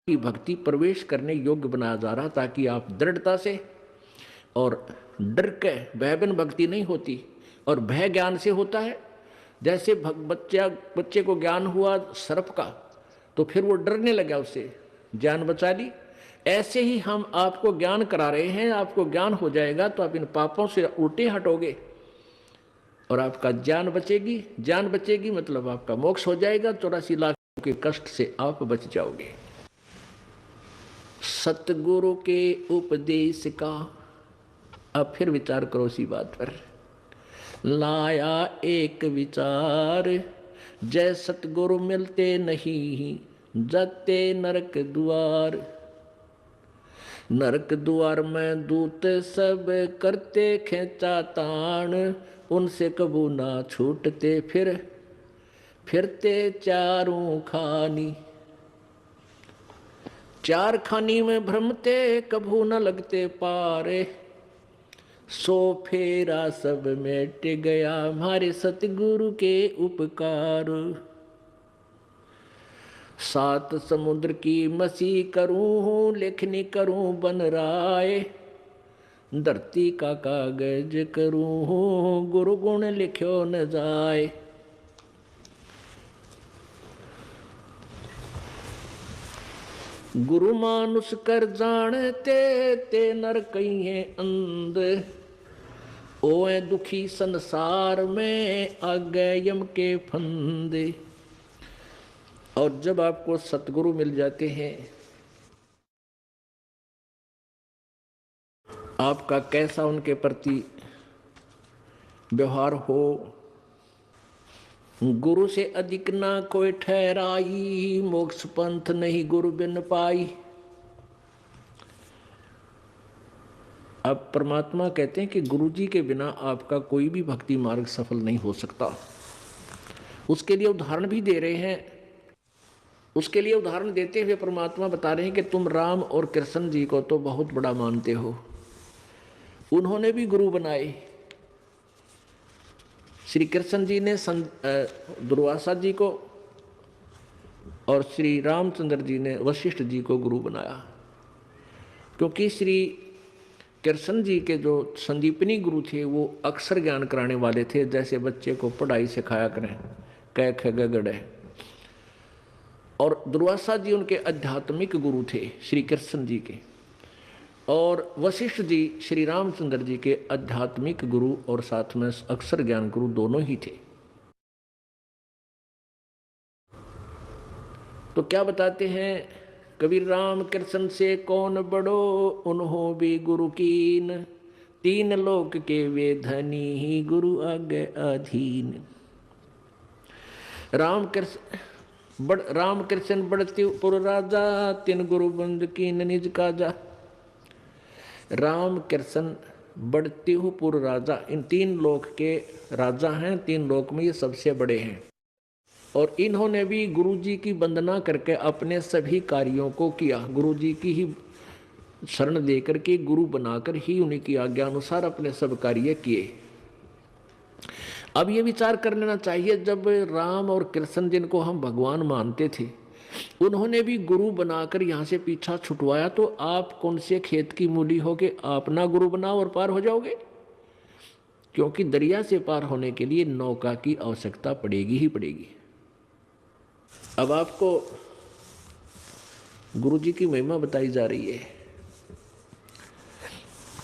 की भक्ति प्रवेश करने योग्य बनाया जा रहा, ताकि आप दृढ़ता से और डर के, भयबन भक्ति नहीं होती, और भय ज्ञान से होता है। जैसे बच्चे को ज्ञान हुआ सर्प का, तो फिर वो डरने लगा, उससे जान बचा ली। ऐसे ही हम आपको ज्ञान करा रहे हैं, आपको ज्ञान हो जाएगा तो आप इन पापों से उल्टे हटोगे और आपका जान बचेगी। जान बचेगी मतलब आपका मोक्ष हो जाएगा, 84 लाख के कष्ट से आप बच जाओगे। सतगुरु के उपदेश का, अब फिर विचार करो इसी बात पर। लाया एक विचार, जय सतगुरु मिलते नहीं, जाते नरक द्वार। नरक द्वार में दूत सब करते खेचा ताण, उनसे कबू ना छूटते फिरते चारों खानी। चार खानी में भ्रमते, कबू न लगते पारे। सो फेरा सब मिट गया, हमारे सतगुरु के उपकार। सात समुद्र की मसी करूं, लेखनी करूं बन राय। धरती का कागज करूं, गुरु गुण लिख्यो न जाए। गुरु मानुष कर जानते, ते नर कहिए अंध। ओए दुखी संसार में, आगे यम के फंदे। और जब आपको सतगुरु मिल जाते हैं, आपका कैसा उनके प्रति व्यवहार हो। गुरु से अधिक ना कोई ठहराई, मोक्ष पंथ नहीं गुरु बिन पाई। अब परमात्मा कहते हैं कि गुरु जी के बिना आपका कोई भी भक्ति मार्ग सफल नहीं हो सकता। उसके लिए उदाहरण भी दे रहे हैं। उसके लिए उदाहरण देते हुए परमात्मा बता रहे हैं कि तुम राम और कृष्ण जी को तो बहुत बड़ा मानते हो, उन्होंने भी गुरु बनाए। श्री कृष्ण जी ने दुर्वासा जी को और श्री रामचंद्र जी ने वशिष्ठ जी को गुरु बनाया, क्योंकि श्री कृष्ण जी के जो संदीपनी गुरु थे वो अक्षर ज्ञान कराने वाले थे, जैसे बच्चे को पढ़ाई सिखाया करें, क ख ग घ ड़। और दुर्वासा जी उनके आध्यात्मिक गुरु थे श्री कृष्ण जी के, और वशिष्ठ जी श्री रामचंद्र जी के आध्यात्मिक गुरु और साथ में अक्षर ज्ञान गुरु दोनों ही थे। तो क्या बताते हैं कबीर, राम कृष्ण से कौन बड़ो, उन्हों भी गुरु कीन। तीन लोक के वे धनी, ही गुरु आगे अधीन। राम कृष्ण बढ़ती पुर राजा, तीन गुरु बंद कीन निज काजा। राम कृष्ण बढ़ती पुर राजा, इन तीन लोक के राजा हैं, तीन लोक में ये सबसे बड़े हैं। और इन्होंने भी गुरु जी की वंदना करके अपने सभी कार्यों को किया, गुरु जी की ही शरण देकर के, गुरु बनाकर ही उन्हीं की आज्ञा अनुसार अपने सब कार्य किए। अब ये विचार कर लेना चाहिए, जब राम और कृष्ण जिनको हम भगवान मानते थे, उन्होंने भी गुरु बनाकर यहाँ से पीछा छुटवाया, तो आप कौन से खेत की मूली हो के आप ना गुरु बनाओ और पार हो जाओगे? क्योंकि दरिया से पार होने के लिए नौका की आवश्यकता पड़ेगी ही पड़ेगी। अब आपको गुरु जी की महिमा बताई जा रही है।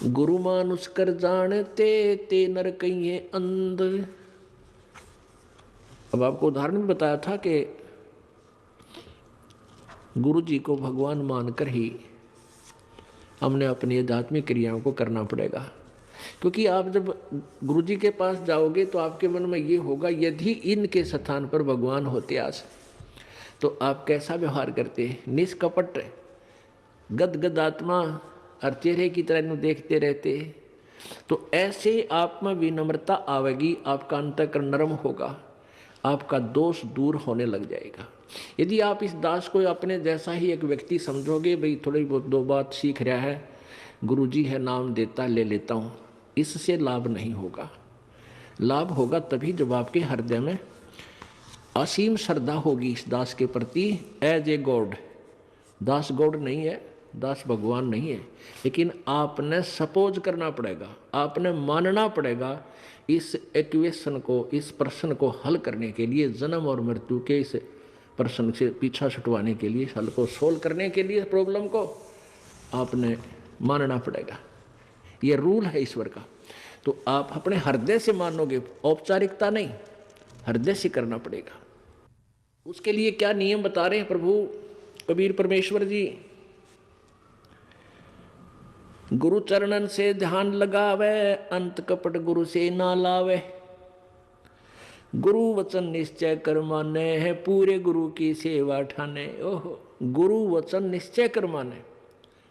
गुरु मानुष कर जानते, ते नर कहिए अंध। अब आपको उदाहरण भी बताया था कि गुरु जी को भगवान मानकर ही हमने अपनी आध्यात्मिक क्रियाओं को करना पड़ेगा। क्योंकि आप जब गुरु जी के पास जाओगे तो आपके मन में ये होगा, यदि इनके स्थान पर भगवान होते आज, तो आप कैसा व्यवहार करते? निष्कपट गदगद आत्मा और चेहरे की तरह इन्हें देखते रहते। तो ऐसे आप में विनम्रता आवेगी, आपका अंतःकरण नरम होगा, आपका दोष दूर होने लग जाएगा। यदि आप इस दास को अपने जैसा ही एक व्यक्ति समझोगे, भाई थोड़ी बहुत दो बात सीख रहा है, गुरु जी है नाम देता ले लेता हूँ, इससे लाभ नहीं होगा। लाभ होगा तभी जब आपके हृदय में असीम श्रद्धा होगी इस दास के प्रति, एज ए गॉड, दास गॉड नहीं है, दास भगवान नहीं है, लेकिन आपने सपोज करना पड़ेगा, आपने मानना पड़ेगा इस इक्वेशन को, इस प्रश्न को हल करने के लिए, जन्म और मृत्यु के इस प्रश्न से पीछा छुटवाने के लिए, हल को सोल्व करने के लिए प्रॉब्लम को आपने मानना पड़ेगा। ये रूल है ईश्वर का। तो आप अपने हृदय से मानोगे, औपचारिकता नहीं, हृदय से करना पड़ेगा। उसके लिए क्या नियम बता रहे हैं प्रभु कबीर परमेश्वर जी? गुरु चरणन से ध्यान लगावे, अंत कपट गुरु से ना लावे। गुरु वचन निश्चय कर माने है, पूरे गुरु की सेवा ठाने। ओहो, गुरु वचन निश्चय कर माने,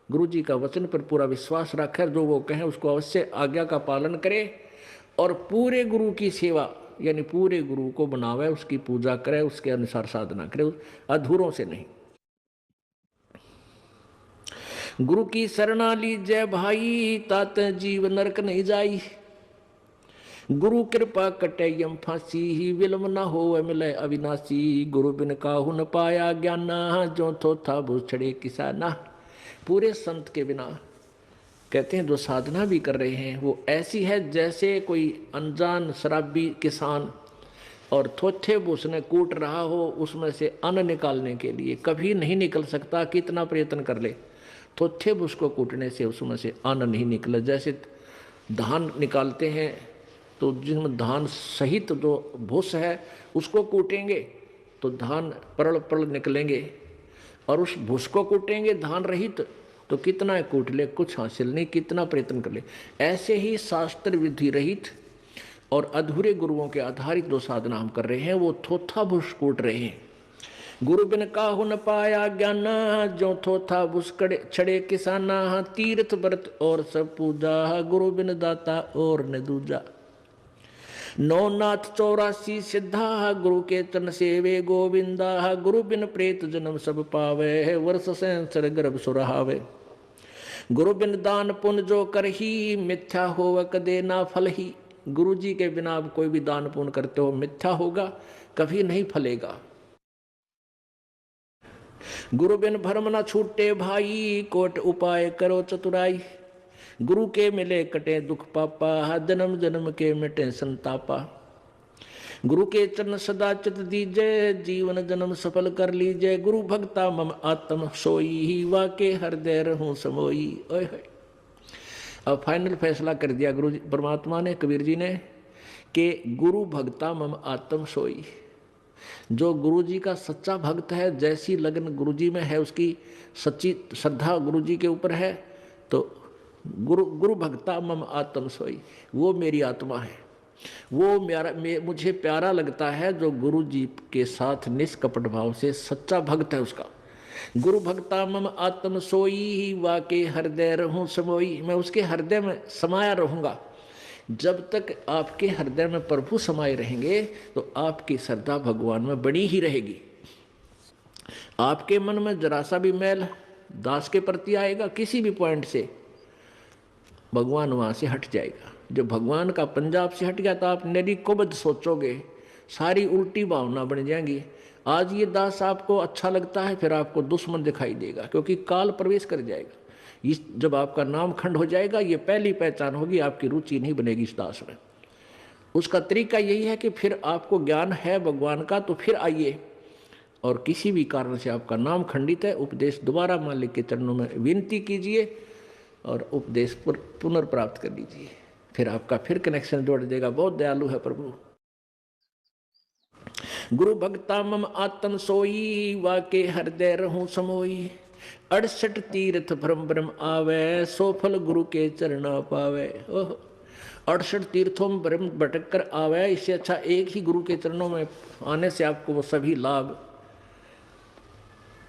गुरु जी का वचन पर पूरा विश्वास रखे, जो वो कहें उसको अवश्य आज्ञा का पालन करे, और पूरे गुरु की सेवा यानी पूरे गुरु को बनावे, उसकी पूजा करे, उसके अनुसार साधना करे, अधूरों से नहीं। गुरु की शरणा लीजय भाई, तात जीव नरक नहीं जाई। गुरु कृपा कटे यम फांसी, ही विलम न हो मिले अविनाशी। गुरु बिन काहू न पाया ज्ञाना, जो थो था भूछड़े किसाना। पूरे संत के बिना कहते हैं जो साधना भी कर रहे हैं वो ऐसी है जैसे कोई अनजान शराबी किसान और थोथे भूसने कूट रहा हो, उसमें से अन्न निकालने के लिए कभी नहीं निकल सकता, कितना प्रयत्न कर ले, थोथे भूस को कूटने से उसमें से अन्न नहीं निकले। जैसे धान निकालते हैं तो जिसमें धान सहित जो भूस है उसको कूटेंगे तो धान परल परल निकलेंगे, और उस भूस को कूटेंगे धान रहित तो कितना कूट ले, कुछ हासिल नहीं, कितना प्रयत्न कर ले। ऐसे ही शास्त्र विधि रहित और अधूरे गुरुओं के आधारित जो साधना हम कर रहे हैं वो थोथा भूस कूट रहे हैं। गुरु बिन काहू न पाया ज्ञाना, जो थोथा भूस छड़े किसाना। तीर्थ व्रत और सब पूजा, गुरु बिन दाता और न दूजा। नौनाथ 84 सिद्धा, गुरु के तन सेवे गोविंदा। गुरु बिन प्रेत जन्म सब पावे, वर्ष संसर गर्भ सुरहावे। गुरु बिन दान पुण्य जो करही, मिथ्या होव कदे ना फल ही। गुरु जी के बिना आप कोई भी दान पुण्य करते हो मिथ्या होगा, कभी नहीं फलेगा। गुरु बिन भरम न छूटे भाई, कोट उपाय करो चतुराई। गुरु के मिले कटे दुख पापा, जन्म जन्म के मिटे संतापा। गुरु के चरण सदा चित दीजय, जीवन जन्म सफल कर लीजय। गुरु भक्ता मम आत्म सोई, वाके हृदय रहूं समोई। ओए होए, अब फाइनल फैसला कर दिया गुरु परमात्मा ने, कबीर जी ने, कि गुरु भक्ता मम आत्म सोई। जो गुरु जी का सच्चा भक्त है, जैसी लगन गुरु जी में है, उसकी सच्ची श्रद्धा गुरु जी के ऊपर है, तो गुरु भक्ता मम आत्म सोई, वो मेरी आत्मा है, वो मुझे प्यारा लगता है जो गुरु जी के साथ निष्कपट भाव से सच्चा भक्त है उसका। गुरु भक्ता मम आत्म सोई, वाके हृदय रहूं समोई। मैं उसके हृदय में समाया रहूंगा। जब तक आपके हृदय में प्रभु समाये रहेंगे तो आपकी श्रद्धा भगवान में बनी ही रहेगी। आपके मन में जरा सा भी मैल दास के प्रति आएगा किसी भी पॉइंट से, भगवान वहाँ से हट जाएगा। जब भगवान का पंजाब से हट गया तो आप निरीकोबद्ध सोचोगे, सारी उल्टी भावना बन जाएंगी। आज ये दास आपको अच्छा लगता है, फिर आपको दुश्मन दिखाई देगा, क्योंकि काल प्रवेश कर जाएगा। इस जब आपका नाम खंड हो जाएगा, ये पहली पहचान होगी, आपकी रुचि नहीं बनेगी इस दास में। उसका तरीका यही है कि फिर आपको ज्ञान है भगवान का तो फिर आइए, और किसी भी कारण से आपका नाम खंडित है, उपदेश दोबारा मालिक के चरणों में विनती कीजिए और उपदेश पुनर्प्राप्त कर लीजिए, फिर आपका फिर कनेक्शन जोड़ देगा। बहुत दयालु है प्रभु। गुरु भक्ता मम आत्म सोई, वाके हृदय रहूं समोई। 68 तीर्थ भ्रम भ्रम आवे, सो फल गुरु के चरण पावे। ओह, 68 तीर्थों में भ्रम भटक कर आवे, इससे अच्छा एक ही गुरु के चरणों में आने से आपको वो सभी लाभ,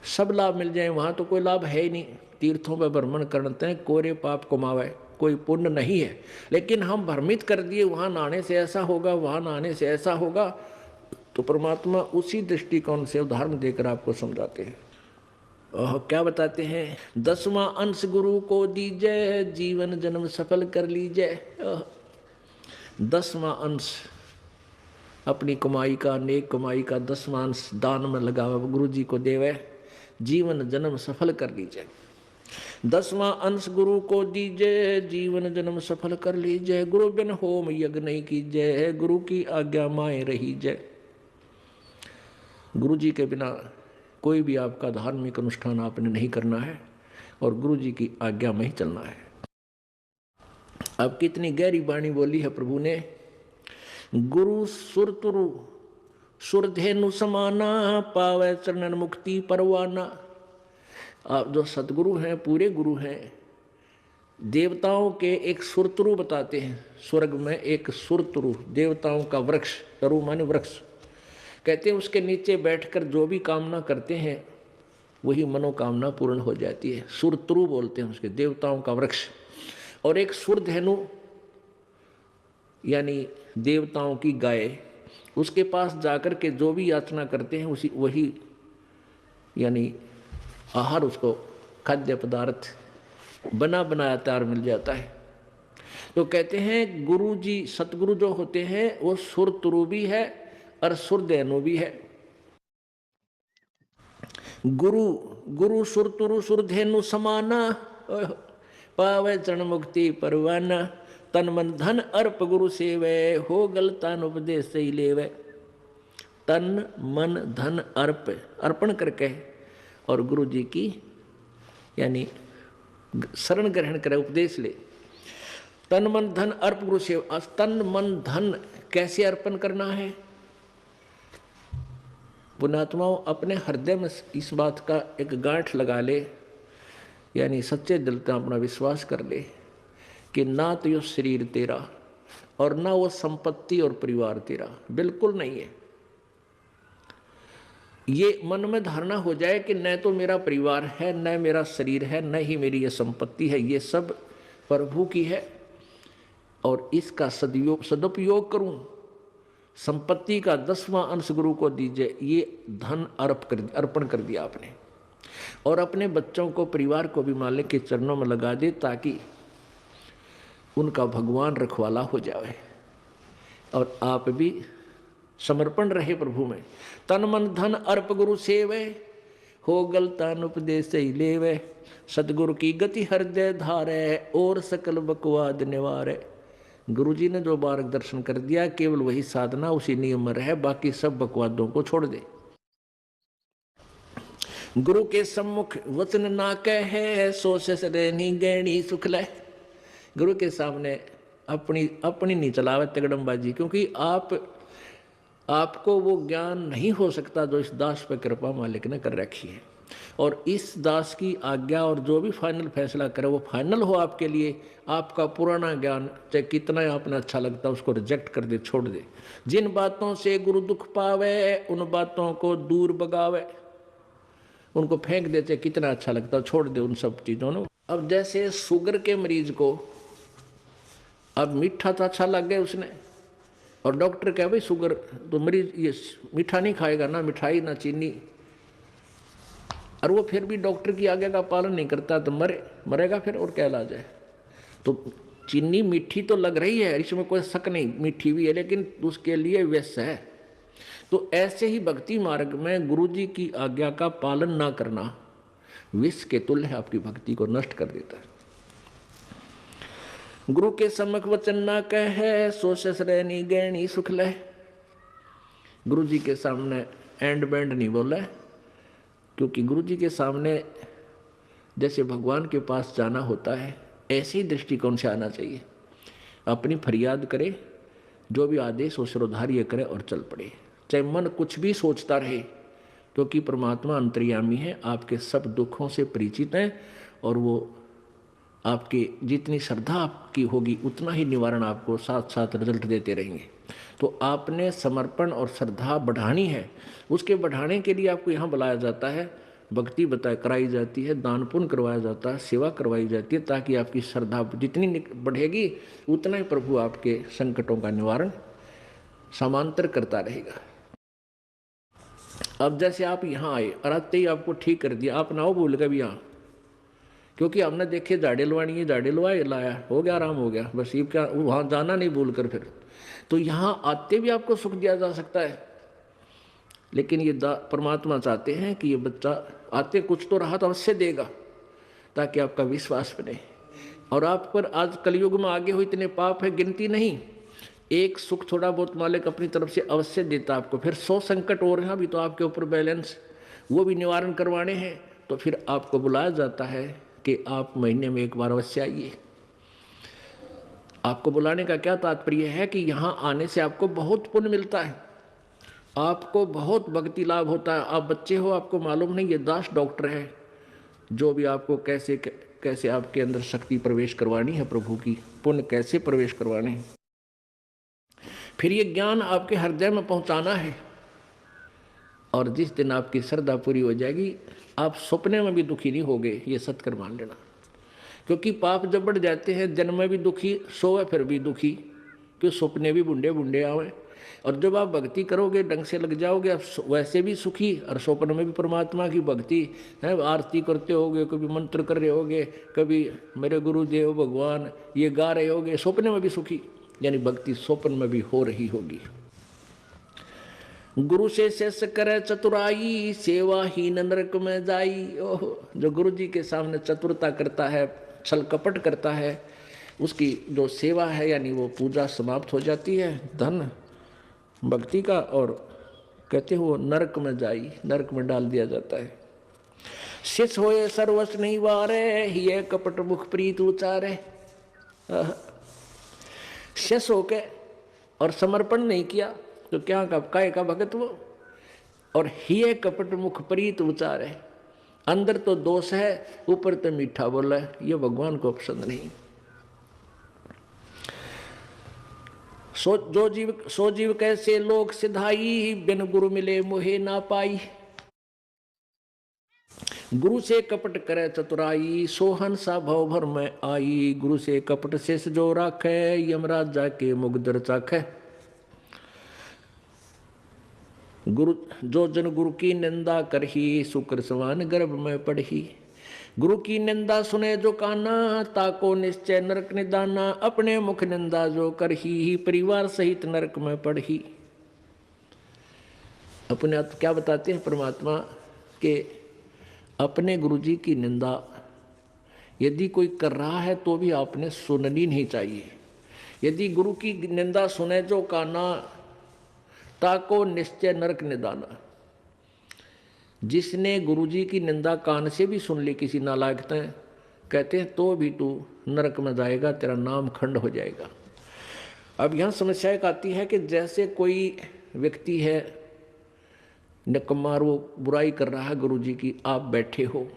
सब लाभ मिल जाए। वहाँ तो कोई लाभ है ही नहीं। तीर्थों पर भ्रमण करते हैं, कोरे पाप कमावे, कोई पुण्य नहीं है। लेकिन हम भ्रमित कर दिए, वहाँ नहाने से ऐसा होगा, वहाँ नहाने से ऐसा होगा, तो परमात्मा उसी दृष्टिकोण से उदाहरण देकर आपको समझाते हैं। क्या बताते हैं? 10वां अंश गुरु को दीजय, जीवन जन्म सफल कर लीजय। 10वां अंश अपनी कमाई का, नेक कमाई का 10वां अंश दान में लगावा, गुरु जी को देवे, जीवन जन्म सफल कर लीजिए। 10वां अंश गुरु को दीजिए, जीवन जन्म सफल कर लीजिए। गुरु बिन होम यज्ञ नहीं कीजिए, गुरु की आज्ञा माए रहीजिए। गुरु जी के बिना कोई भी आपका धार्मिक अनुष्ठान आपने नहीं करना है और गुरु जी की आज्ञा में ही चलना है। अब कितनी गहरी वाणी बोली है प्रभु ने। गुरु सुरतुरु सुरधेनु समाना, पावे चरणन मुक्ति परवाना। आप जो सतगुरु हैं, पूरे गुरु हैं, देवताओं के एक सुरतुरु बताते हैं। स्वर्ग में एक सुरतुरु, देवताओं का वृक्ष, तरु माने वृक्ष, कहते हैं उसके नीचे बैठकर जो भी कामना करते हैं वही मनोकामना पूर्ण हो जाती है। सुरतुरु बोलते हैं उसके, देवताओं का वृक्ष। और एक सुरधेनु यानी देवताओं की गाय, उसके पास जाकर के जो भी याचना करते हैं उसी वही यानी आहार, उसको खाद्य पदार्थ बना बनाया तैयार मिल जाता है। तो कहते हैं गुरु जी, सतगुरु जो होते हैं वो सुरतुरु भी है और सुरधेनु भी है। गुरु गुरु सुरतुरु सुरधेनु समाना, पावे चरण मुक्ति परवाना। तन मन धन अर्प गुरु सेवे, हो गलतान उपदेश से ही लेवे। तन मन धन अर्प, अर्पण करके और गुरु जी की यानी शरण ग्रहण करे, उपदेश ले। तन मन धन अर्प गुरु सेवा। तन मन धन कैसे अर्पण करना है? पुण्यात्माओं, अपने हृदय में इस बात का एक गांठ लगा ले, यानी सच्चे दिल से अपना विश्वास कर ले कि ना तो ये शरीर तेरा और ना वो संपत्ति और परिवार तेरा, बिल्कुल नहीं है। ये मन में धारणा हो जाए कि न तो मेरा परिवार है, न मेरा शरीर है, न ही मेरी ये संपत्ति है, ये सब प्रभु की है और इसका सदुपयोग करूं। संपत्ति का 10वां अंश गुरु को दीजिए, ये धन अर्पण कर दिया आपने। और अपने बच्चों को, परिवार को भी मालिक के चरणों में लगा दे ताकि उनका भगवान रखवाला हो जाए और आप भी समर्पण रहे प्रभु में। तन मन धन अर्प गुरु सेवे, हो गलतान उपदेश ही लेवे। सतगुरु की गति हृदय धारे, और सकल बकवाद निवारे। गुरु जी ने जो मार्गदर्शन कर दिया, केवल वही साधना, उसी नियम में रहे, बाकी सब बकवादों को छोड़ दे। गुरु के सम्मुख वचन ना कहे, सो ससरेनी गैणी सुख ले। गुरु के सामने अपनी नहीं चलावे तगड़मबाजी, क्योंकि आपको वो ज्ञान नहीं हो सकता जो इस दास पर कृपा मालिक ने कर रखी है। और इस दास की आज्ञा और जो भी फाइनल फैसला करे वो फाइनल हो आपके लिए। आपका पुराना ज्ञान चाहे कितना आपने अच्छा लगता है उसको रिजेक्ट कर दे, छोड़ दे। जिन बातों से गुरु दुख पावे, उन बातों को दूर भगावे, उनको फेंक दे, चाहे कितना अच्छा लगता है छोड़ दे उन सब चीज़ों ने। अब जैसे शुगर के मरीज को अब मीठा तो अच्छा लग गया उसने, और डॉक्टर कहे भाई शुगर तो मरीज ये मीठा नहीं खाएगा, ना मिठाई ना चीनी, और वो फिर भी डॉक्टर की आज्ञा का पालन नहीं करता तो मरेगा फिर, और क्या इलाज है। तो चीनी मीठी तो लग रही है, इसमें कोई शक नहीं, मीठी भी है, लेकिन उसके लिए विष है। तो ऐसे ही भक्ति मार्ग में गुरु जी की आज्ञा का पालन ना करना विष के तुल्य है, आपकी भक्ति को नष्ट कर देता है। गुरु के सम्मुख वचन ना कहे, सो ससरेनी गैणी सुख ले। गुरु जी के सामने एंड बैंड नहीं बोला, क्योंकि गुरु जी के सामने जैसे भगवान के पास जाना होता है, ऐसे ही दृष्टिकोण से आना चाहिए। अपनी फरियाद करे, जो भी आदेश हो सिरोधार्य करे और चल पड़े, चाहे मन कुछ भी सोचता रहे, क्योंकि परमात्मा अंतर्यामी है, आपके सब दुखों से परिचित है, और वो आपकी जितनी श्रद्धा आपकी होगी उतना ही निवारण आपको साथ साथ रिजल्ट देते रहेंगे। तो आपने समर्पण और श्रद्धा बढ़ानी है, उसके बढ़ाने के लिए आपको यहाँ बुलाया जाता है, भक्ति कराई जाती है, दान पुण्य करवाया जाता है, सेवा करवाई जाती है, ताकि आपकी श्रद्धा जितनी बढ़ेगी उतना ही प्रभु आपके संकटों का निवारण समांतर करता रहेगा। अब जैसे आप यहाँ आए और आते ही आपको ठीक कर दिया, आप नाव भूल गए भी यहाँ, क्योंकि हमने देखे झाड़े लवानी है, झाड़े लवाए लाया, हो गया, आराम हो गया, बस ये क्या वहाँ जाना नहीं भूल कर फिर। तो यहाँ आते भी आपको सुख दिया जा सकता है, लेकिन ये परमात्मा चाहते हैं कि ये बच्चा आते कुछ तो राहत अवश्य देगा, ताकि आपका विश्वास बने। और आप पर आज कलयुग में आगे हो इतने पाप है गिनती नहीं। एक सुख थोड़ा बहुत मालिक अपनी तरफ से अवश्य देता आपको, फिर 100 संकट और हैं अभी तो आपके ऊपर बैलेंस, वो भी निवारण करवाने हैं। तो फिर आपको बुलाया जाता है कि आप महीने में एक बार अवश्य आइए। आपको बुलाने का क्या तात्पर्य है कि यहाँ आने से आपको बहुत पुण्य मिलता है, आपको बहुत भक्ति लाभ होता है। आप बच्चे हो, आपको मालूम नहीं, ये दास डॉक्टर है जो भी आपको कैसे कैसे आपके अंदर शक्ति प्रवेश करवानी है, प्रभु की पुण्य कैसे प्रवेश करवाने हैं, फिर ये ज्ञान आपके हृदय में पहुंचाना है। और जिस दिन आपकी श्रद्धा पूरी हो जाएगी, आप सपने में भी दुखी नहीं होगे, ये सत्कर मान लेना। क्योंकि पाप जब बढ़ जाते हैं, जन्म में भी दुखी, सोए फिर भी दुखी, क्यों सपने भी बुंडे बुंडे आवे। और जब आप भक्ति करोगे, ढंग से लग जाओगे, आप वैसे भी सुखी, और स्वप्न में भी परमात्मा की भक्ति है, आरती करते होगे, कभी मंत्र कर रहे होगे, कभी मेरे गुरुदेव भगवान ये गा रहे होगे, स्वप्न में भी सुखी, यानी भक्ति स्वप्न में भी हो रही होगी। गुरु से शेष करे चतुराई, सेवा ही नरक में जाई। ओहो, जो गुरु जी के सामने चतुरता करता है, छल कपट करता है, उसकी जो सेवा है यानी वो पूजा समाप्त हो जाती है, धन भक्ति का, और कहते हो नरक में जाई, नरक में डाल दिया जाता है। शिष होए सर्वस्व नहीं वारे, ये कपट मुख प्रीत उचारे। शिष होके और समर्पण नहीं किया तो क्या काय का भगत वो, और हिये कपट मुख प्रीत उचारे। अंदर तो दोष है, ऊपर तो मीठा बोला है, ये भगवान को पसंद नहीं। सो जीव कैसे लोक सिधाई, बिन गुरु मिले मोहे ना पाई। गुरु से कपट करे चतुराई, सोहन सा भव भर में आई। गुरु से कपट शेष जो राखे, यमराज जाके मुगदर चाखे। गुरु जो जन गुरु की निंदा करही, शुक्र समान गर्भ में पढ़ही। गुरु की निंदा सुने जो काना, ताको निश्चय नरक निदाना। अपने मुख निंदा जो करही, परिवार सहित नरक में पढ़ही। अपने आप क्या बताते हैं परमात्मा के, अपने गुरु जी की निंदा यदि कोई कर रहा है तो भी आपने सुननी नहीं चाहिए। यदि गुरु की निंदा सुने जो काना, ताको निश्चय नरक निदाना। जिसने गुरुजी की निंदा कान से भी सुन ली किसी नालायक ने, कहते हैं तो भी तू नरक में जाएगा, तेरा नाम खंड हो जाएगा। अब यहाँ समस्या एक आती है कि जैसे कोई व्यक्ति है निकम्मा, वो बुराई कर रहा है गुरुजी की, आप बैठे हो,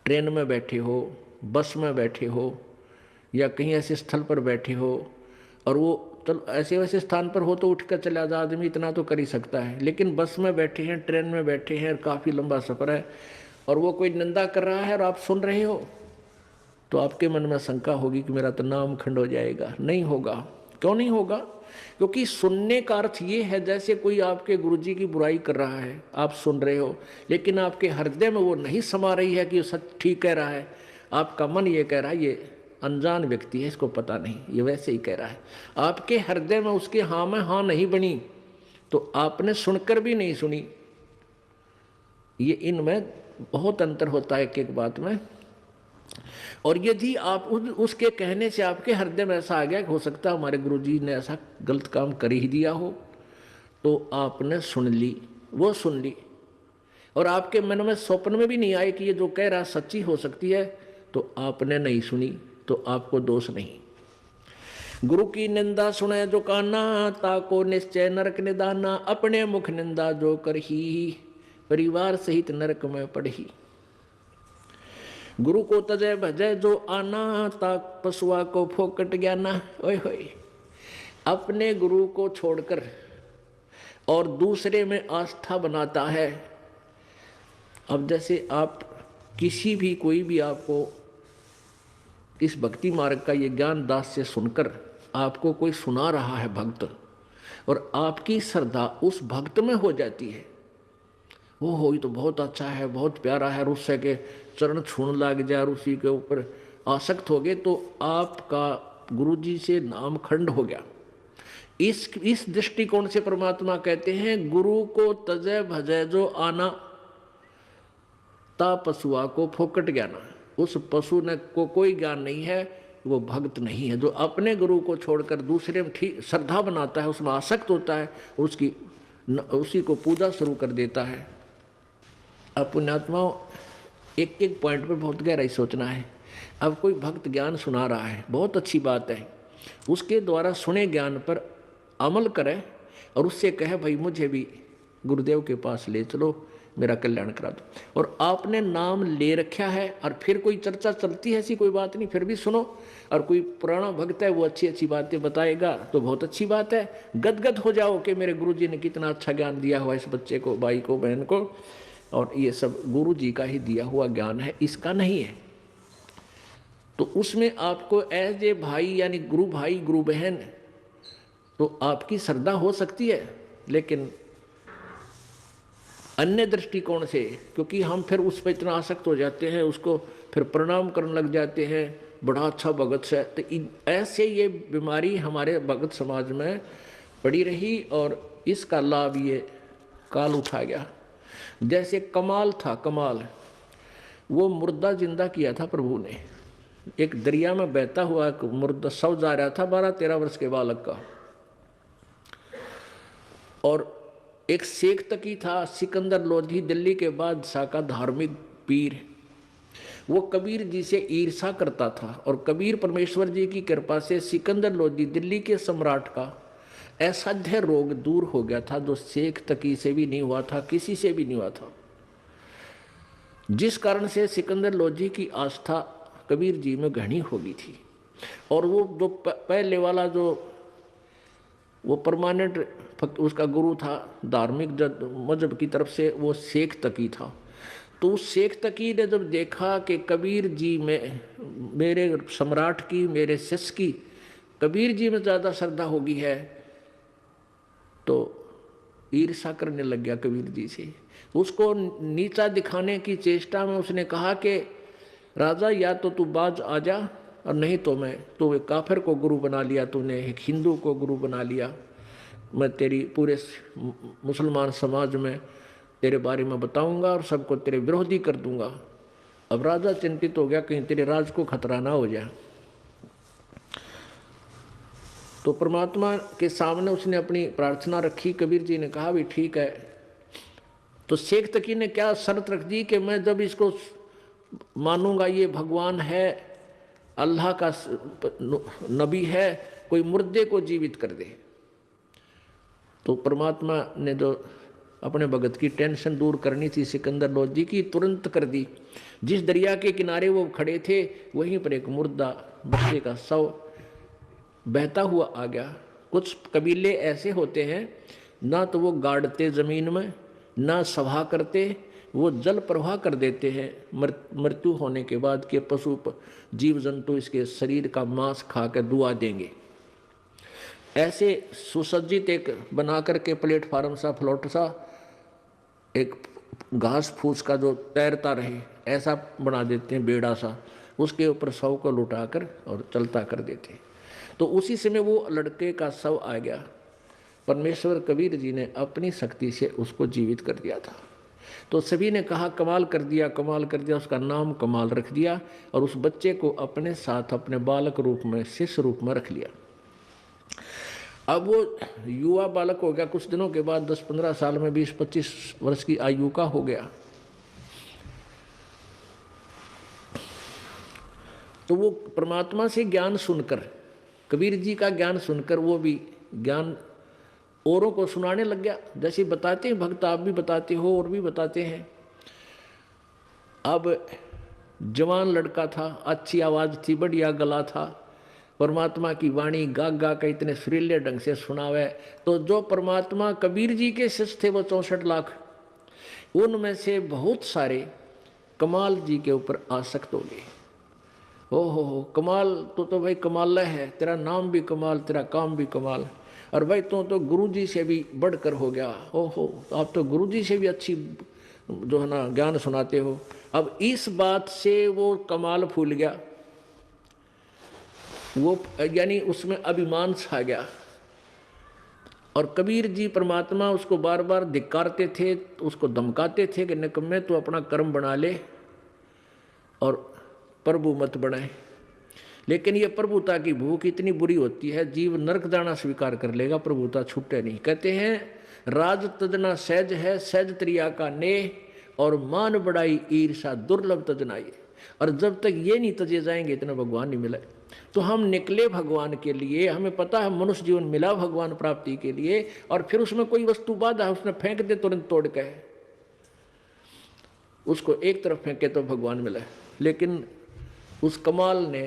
ट्रेन में बैठे हो, बस में बैठे हो, या कहीं ऐसे स्थल पर बैठे हो, और वो चलो ऐसे वैसे स्थान पर हो तो उठ कर चला जा, आदमी इतना तो कर ही सकता है। लेकिन बस में बैठे हैं, ट्रेन में बैठे हैं, काफ़ी लंबा सफ़र है, और वो कोई निंदा कर रहा है और आप सुन रहे हो, तो आपके मन में शंका होगी कि मेरा तो नाम खंड हो जाएगा। नहीं होगा। क्यों नहीं होगा? क्योंकि सुनने का अर्थ ये है जैसे कोई आपके गुरुजी की बुराई कर रहा है, आप सुन रहे हो, लेकिन आपके हृदय में वो नहीं समा रही है कि वो सच ठीक कह रहा है। आपका मन ये कह रहा है ये अनजान व्यक्ति है, इसको पता नहीं, ये वैसे ही कह रहा है। आपके हृदय में उसके हाँ में हाँ नहीं बनी, तो आपने सुनकर भी नहीं सुनी। ये इनमें बहुत अंतर होता है एक एक बात में। और यदि आप उसके कहने से आपके हृदय में ऐसा आ गया कि हो सकता है हमारे गुरुजी ने ऐसा गलत काम कर ही दिया हो, तो आपने सुन ली, वो सुन ली, और आपके मन में स्वप्न में भी नहीं आए कि ये जो कह रहा सच्ची हो सकती है, तो आपने नहीं सुनी, तो आपको दोष नहीं। गुरु की निंदा सुने जो काना, ताको निश्चय नरक निदाना। अपने मुख निंदा जो करही, परिवार सहित नरक में पढ़ही। गुरु को तजय भजय जो आना, ताक पशुआ को फोकट ज्ञाना। ओए होए, अपने गुरु को छोड़कर और दूसरे में आस्था बनाता है। अब जैसे आप किसी भी कोई भी आपको इस भक्ति मार्ग का ये ज्ञान दास से सुनकर आपको कोई सुना रहा है भक्त, और आपकी श्रद्धा उस भक्त में हो जाती है, वो हो तो बहुत अच्छा है, बहुत प्यारा है, उससे के चरण छूने लग जाए और उसी के ऊपर आसक्त हो गए, तो आपका गुरुजी से नाम खंड हो गया। इस दृष्टिकोण से परमात्मा कहते हैं गुरु को तजय भजय जो आना, ता पशुआ को फोकट ज्ञाना। उस पशु ने को कोई ज्ञान नहीं है, वो भक्त नहीं है। जो अपने गुरु को छोड़कर दूसरे में ठीक श्रद्धा बनाता है, उसमें आसक्त होता है, उसी को पूजा शुरू कर देता है। अब पुण्यात्माओं, एक एक पॉइंट पर बहुत गहराई सोचना है। अब कोई भक्त ज्ञान सुना रहा है, बहुत अच्छी बात है, उसके द्वारा सुने ज्ञान पर अमल करे और उससे कहे भाई मुझे भी गुरुदेव के पास ले चलो, मेरा कल्याण करा दो। और आपने नाम ले रखा है और फिर कोई चर्चा चलती है, ऐसी कोई बात नहीं, फिर भी सुनो। और कोई पुराना भक्त है वो अच्छी अच्छी बातें बताएगा तो बहुत अच्छी बात है, गदगद हो जाओ कि मेरे गुरुजी ने कितना अच्छा ज्ञान दिया हुआ इस बच्चे को, भाई को, बहन को, और ये सब गुरुजी का ही दिया हुआ ज्ञान है, इसका नहीं है। तो उसमें आपको एज ए भाई यानी गुरु भाई गुरु बहन तो आपकी श्रद्धा हो सकती है, लेकिन अन्य दृष्टिकोण से, क्योंकि हम फिर उस पर इतना आसक्त हो जाते हैं, उसको फिर प्रणाम करने लग जाते हैं, बड़ा अच्छा भगत है। तो ऐसे ये बीमारी हमारे भगत समाज में पड़ी रही और इसका लाभ ये काल उठा गया। जैसे कमाल था, कमाल वो मुर्दा जिंदा किया था प्रभु ने। एक दरिया में बहता हुआ मुर्दा शव जा रहा था 12-13 वर्ष के बालक का, और एक शेख तकी था सिकंदर लोधी, दिल्ली के बादशाह का धार्मिक पीर। वो कबीर जी से ईर्षा करता था और कबीर परमेश्वर जी की कृपा से सिकंदर लोधी दिल्ली के सम्राट का असाध्य रोग दूर हो गया था, जो शेख तकी से भी नहीं हुआ था, किसी से भी नहीं हुआ था। जिस कारण से सिकंदर लोधी की आस्था कबीर जी में घनी हो गई थी। और वो जो पहले वाला जो वो परमानेंट उसका गुरु था धार्मिक मजहब की तरफ से, वो शेख तकी था। तो उस शेख तकी ने जब देखा कि कबीर जी में, मेरे सम्राट की, मेरे शिष्य की कबीर जी में ज़्यादा श्रद्धा होगी है, तो ईर्षा करने लग गया कबीर जी से। उसको नीचा दिखाने की चेष्टा में उसने कहा कि राजा या तो तू बाज आ जा, और नहीं तो मैं, तो एक काफिर को गुरु बना लिया तूने, एक हिंदू को गुरु बना लिया, मैं तेरी पूरे मुसलमान समाज में तेरे बारे में बताऊंगा और सबको तेरे विरोधी कर दूंगा। अब राजा चिंतित हो गया कहीं तेरे राज को खतरा ना हो जाए। तो परमात्मा के सामने उसने अपनी प्रार्थना रखी। कबीर जी ने कहा भी ठीक है। तो शेख तकी ने क्या शर्त रख दी कि मैं जब इसको मानूंगा ये भगवान है, अल्लाह का नबी है, कोई मुर्दे को जीवित कर दे। तो परमात्मा ने जो अपने भगत की टेंशन दूर करनी थी सिकंदर लोधी की, तुरंत कर दी। जिस दरिया के किनारे वो खड़े थे वहीं पर एक मुर्दा बच्चे का शव बहता हुआ आ गया। कुछ कबीले ऐसे होते हैं, ना तो वो गाड़ते ज़मीन में, ना सभा करते, वो जल प्रवाह कर देते हैं मृत्यु होने के बाद के पशु जीव जंतु इसके शरीर का मांस खा कर दुआ देंगे। ऐसे सुसज्जित एक बना करके प्लेटफार्म सा, फ्लोट सा, एक घास फूस का जो तैरता रहे ऐसा बना देते हैं, बेड़ा सा, उसके ऊपर शव को लुटाकर और चलता कर देते। तो उसी समय वो लड़के का शव आ गया। परमेश्वर कबीर जी ने अपनी शक्ति से उसको जीवित कर दिया था। तो सभी ने कहा कमाल कर दिया, कमाल कर दिया। उसका नाम कमाल रख दिया और उस बच्चे को अपने साथ अपने बालक रूप में, शिष्य रूप में रख लिया। अब वो युवा बालक हो गया। कुछ दिनों के बाद 10-15 साल में 20-25 वर्ष की आयु का हो गया। तो वो परमात्मा से ज्ञान सुनकर, कबीर जी का ज्ञान सुनकर वो भी ज्ञान औरों को सुनाने लग गया। जैसे बताते हैं भक्त, आप भी बताते हो और भी बताते हैं। अब जवान लड़का था, अच्छी आवाज़ थी, बढ़िया गला था, परमात्मा की वाणी गा गा के इतने सुरीले ढंग से सुनावे। तो जो परमात्मा कबीर जी के शिष्य थे वो 64 लाख, उनमें से बहुत सारे कमाल जी के ऊपर आसक्त हो गए। हो कमाल तो भाई कमाल है, तेरा नाम भी कमाल, तेरा काम भी कमाल, और भाई तो गुरु जी से भी बढ़कर हो गया। ओहो, आप तो गुरु जी से भी अच्छी जो है ना ज्ञान सुनाते हो। अब इस बात से वो कमाल फूल गया, वो यानी उसमें अभिमान छा गया। और कबीर जी परमात्मा उसको बार बार धिक्कारते थे, उसको धमकाते थे कि निकम्मे तू अपना कर्म बना ले और प्रभु मत बनाए। लेकिन ये प्रभुता की भूख इतनी बुरी होती है, जीव नरक जाना स्वीकार कर लेगा, प्रभुता छूटे नहीं। कहते हैं राज तजना सहज है, सहज त्रिया का नेह, और मान बढ़ाई ईर्षा दुर्लभ तजनाई। और जब तक ये नहीं तजे जाएंगे इतना भगवान नहीं मिला। तो हम निकले भगवान के लिए, हमें पता है मनुष्य जीवन मिला भगवान प्राप्ति के लिए, और फिर उसमें कोई वस्तु बाधा है उसने फेंक दे तुरंत तोड़ के, उसको एक तरफ फेंके तो भगवान मिला। लेकिन उस कमाल ने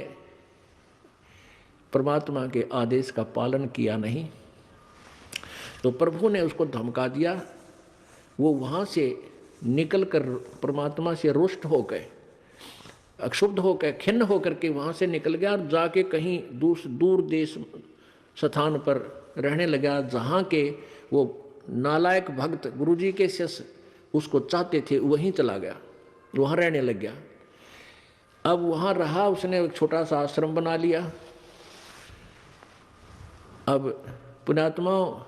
परमात्मा के आदेश का पालन किया नहीं, तो प्रभु ने उसको धमका दिया। वो वहाँ से निकल कर परमात्मा से रुष्ट हो गए, अक्षुब्ध होकर, खिन्न होकर के वहाँ से निकल गया और जाके कहीं दूर देश स्थान पर रहने लगा, जहाँ के वो नालायक भक्त गुरुजी के शिष्य उसको चाहते थे, वहीं चला गया, वहाँ रहने लग गया। अब वहाँ रहा, उसने एक छोटा सा आश्रम बना लिया। अब पुण्यात्मा,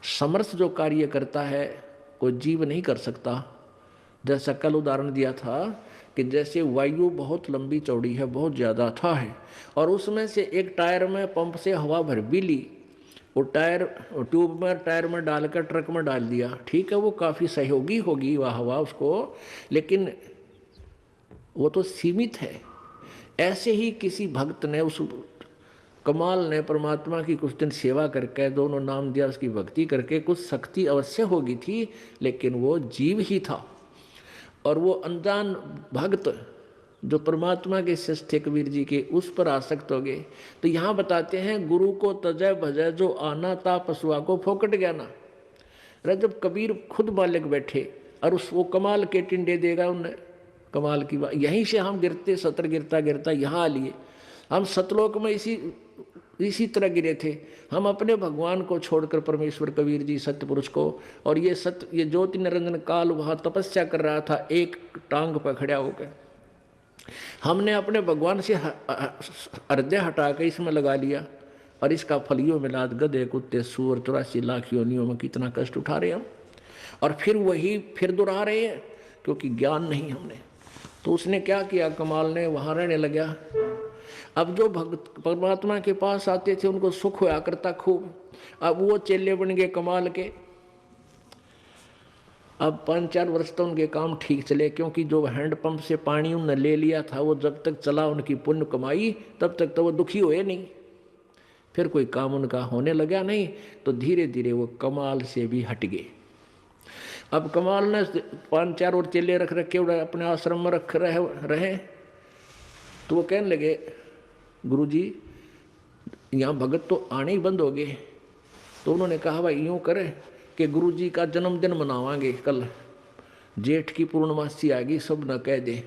समर्थ जो कार्य करता है कोई जीव नहीं कर सकता। जैसा कल उदाहरण दिया था कि जैसे वायु बहुत लंबी चौड़ी है, बहुत ज़्यादा था है, और उसमें से एक टायर में पंप से हवा भर भी ली, वो टायर ट्यूब में टायर में डालकर ट्रक में डाल दिया, ठीक है, वो काफ़ी सहयोगी होगी वह हवा उसको, लेकिन वो तो सीमित है। ऐसे ही किसी भक्त ने, उस कमाल ने परमात्मा की कुछ दिन सेवा करके, दोनों नाम दिया, उसकी भक्ति करके कुछ शक्ति अवश्य होगी थी, लेकिन वो जीव ही था। और वो अनजान भक्त जो परमात्मा के शिष्य थे कबीर जी के, उस पर आसक्त हो गए। तो यहाँ बताते हैं गुरु को तजय भजय जो आना ता पशुआ को फोकट गया ना। अरे जब कबीर खुद मालिक बैठे और उस वो कमाल के टिंडे देगा उन्हें, कमाल की बात। यहीं से हम गिरते, सतर गिरता गिरता यहाँ आ लिए। हम सतलोक में इसी तरह गिरे थे। हम अपने भगवान को छोड़कर परमेश्वर कबीर जी सत्य पुरुष को, और ये ज्योति निरंजन काल वहाँ तपस्या कर रहा था एक टांग पर खड़ा होकर। हमने अपने भगवान से हृदय हटा कर इसमें लगा लिया, और इसका फलियों में लाद गधे कुत्ते सूअर 84 लाख योनियों में कितना कष्ट उठा रहे हम, और फिर वही फिर दोहरा रहे हैं, क्योंकि ज्ञान नहीं हमने। तो उसने क्या किया, कमाल ने वहाँ रहने लगा। अब जो भक्त परमात्मा के पास आते थे उनको सुख होया करता खूब। अब वो चेले बन गए कमाल के। अब 5-4 वर्ष तो उनके काम ठीक चले, क्योंकि जो हैंडपंप से पानी उन्होंने ले लिया था वो जब तक चला उनकी पुण्य कमाई, तब तक तो वो दुखी हुए नहीं। फिर कोई काम उनका होने लगा नहीं, तो धीरे धीरे वो कमाल से भी हट गए। अब कमाल ने 5-4 और चेले रख रखे अपने आश्रम में रख रहे। तो वो कहने लगे गुरुजी यहाँ भगत तो आने ही बंद हो गए। तो उन्होंने कहा भाई यूँ करें कि गुरुजी का जन्मदिन मनावांगे, कल जेठ की पूर्णमासी आ गई, सब न कह दे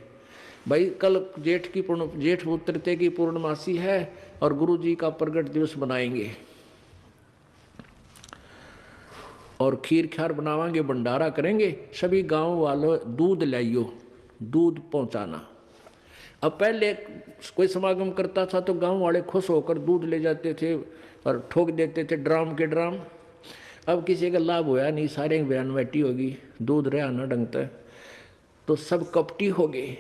भाई, कल जेठ उतरते की पूर्णमासी है और गुरुजी का प्रगट दिवस मनाएंगे, और खीर ख्यार बनावांगे, भंडारा करेंगे, सभी गांव वालों दूध लाइयो, दूध पहुंचाना। अब पहले कोई समागम करता था तो गांव वाले खुश होकर दूध ले जाते थे और ठोक देते थे ड्राम के ड्राम। अब किसी का लाभ होया नहीं, सारे बयानवटी होगी, दूध रहा ना ढंगता, तो सब कपटी हो गए।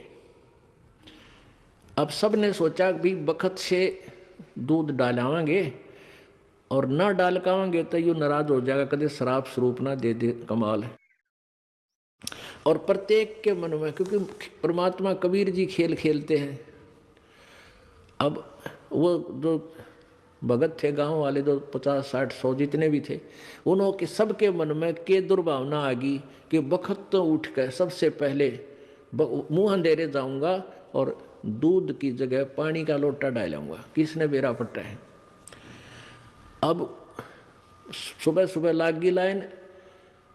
अब सब ने सोचा भी बखत से दूध डालावांगे और ना डालकावांगे तो यूँ नाराज हो जाएगा, कदे शराब स्वरूप ना दे दे कमाल है। और प्रत्येक के मन में, क्योंकि परमात्मा कबीर जी खेल खेलते हैं। अब वो जो भगत थे गांव वाले, जो 50, 60, 100 जितने भी थे, उन्होंने सबके मन में के दुर्भावना आ गई कि बखत तो उठ कर सबसे पहले मुँह अंधेरे जाऊंगा और दूध की जगह पानी का लोटा डालूंगा, किसने बेरा पट्टा है। अब सुबह सुबह लाग गई लाइन,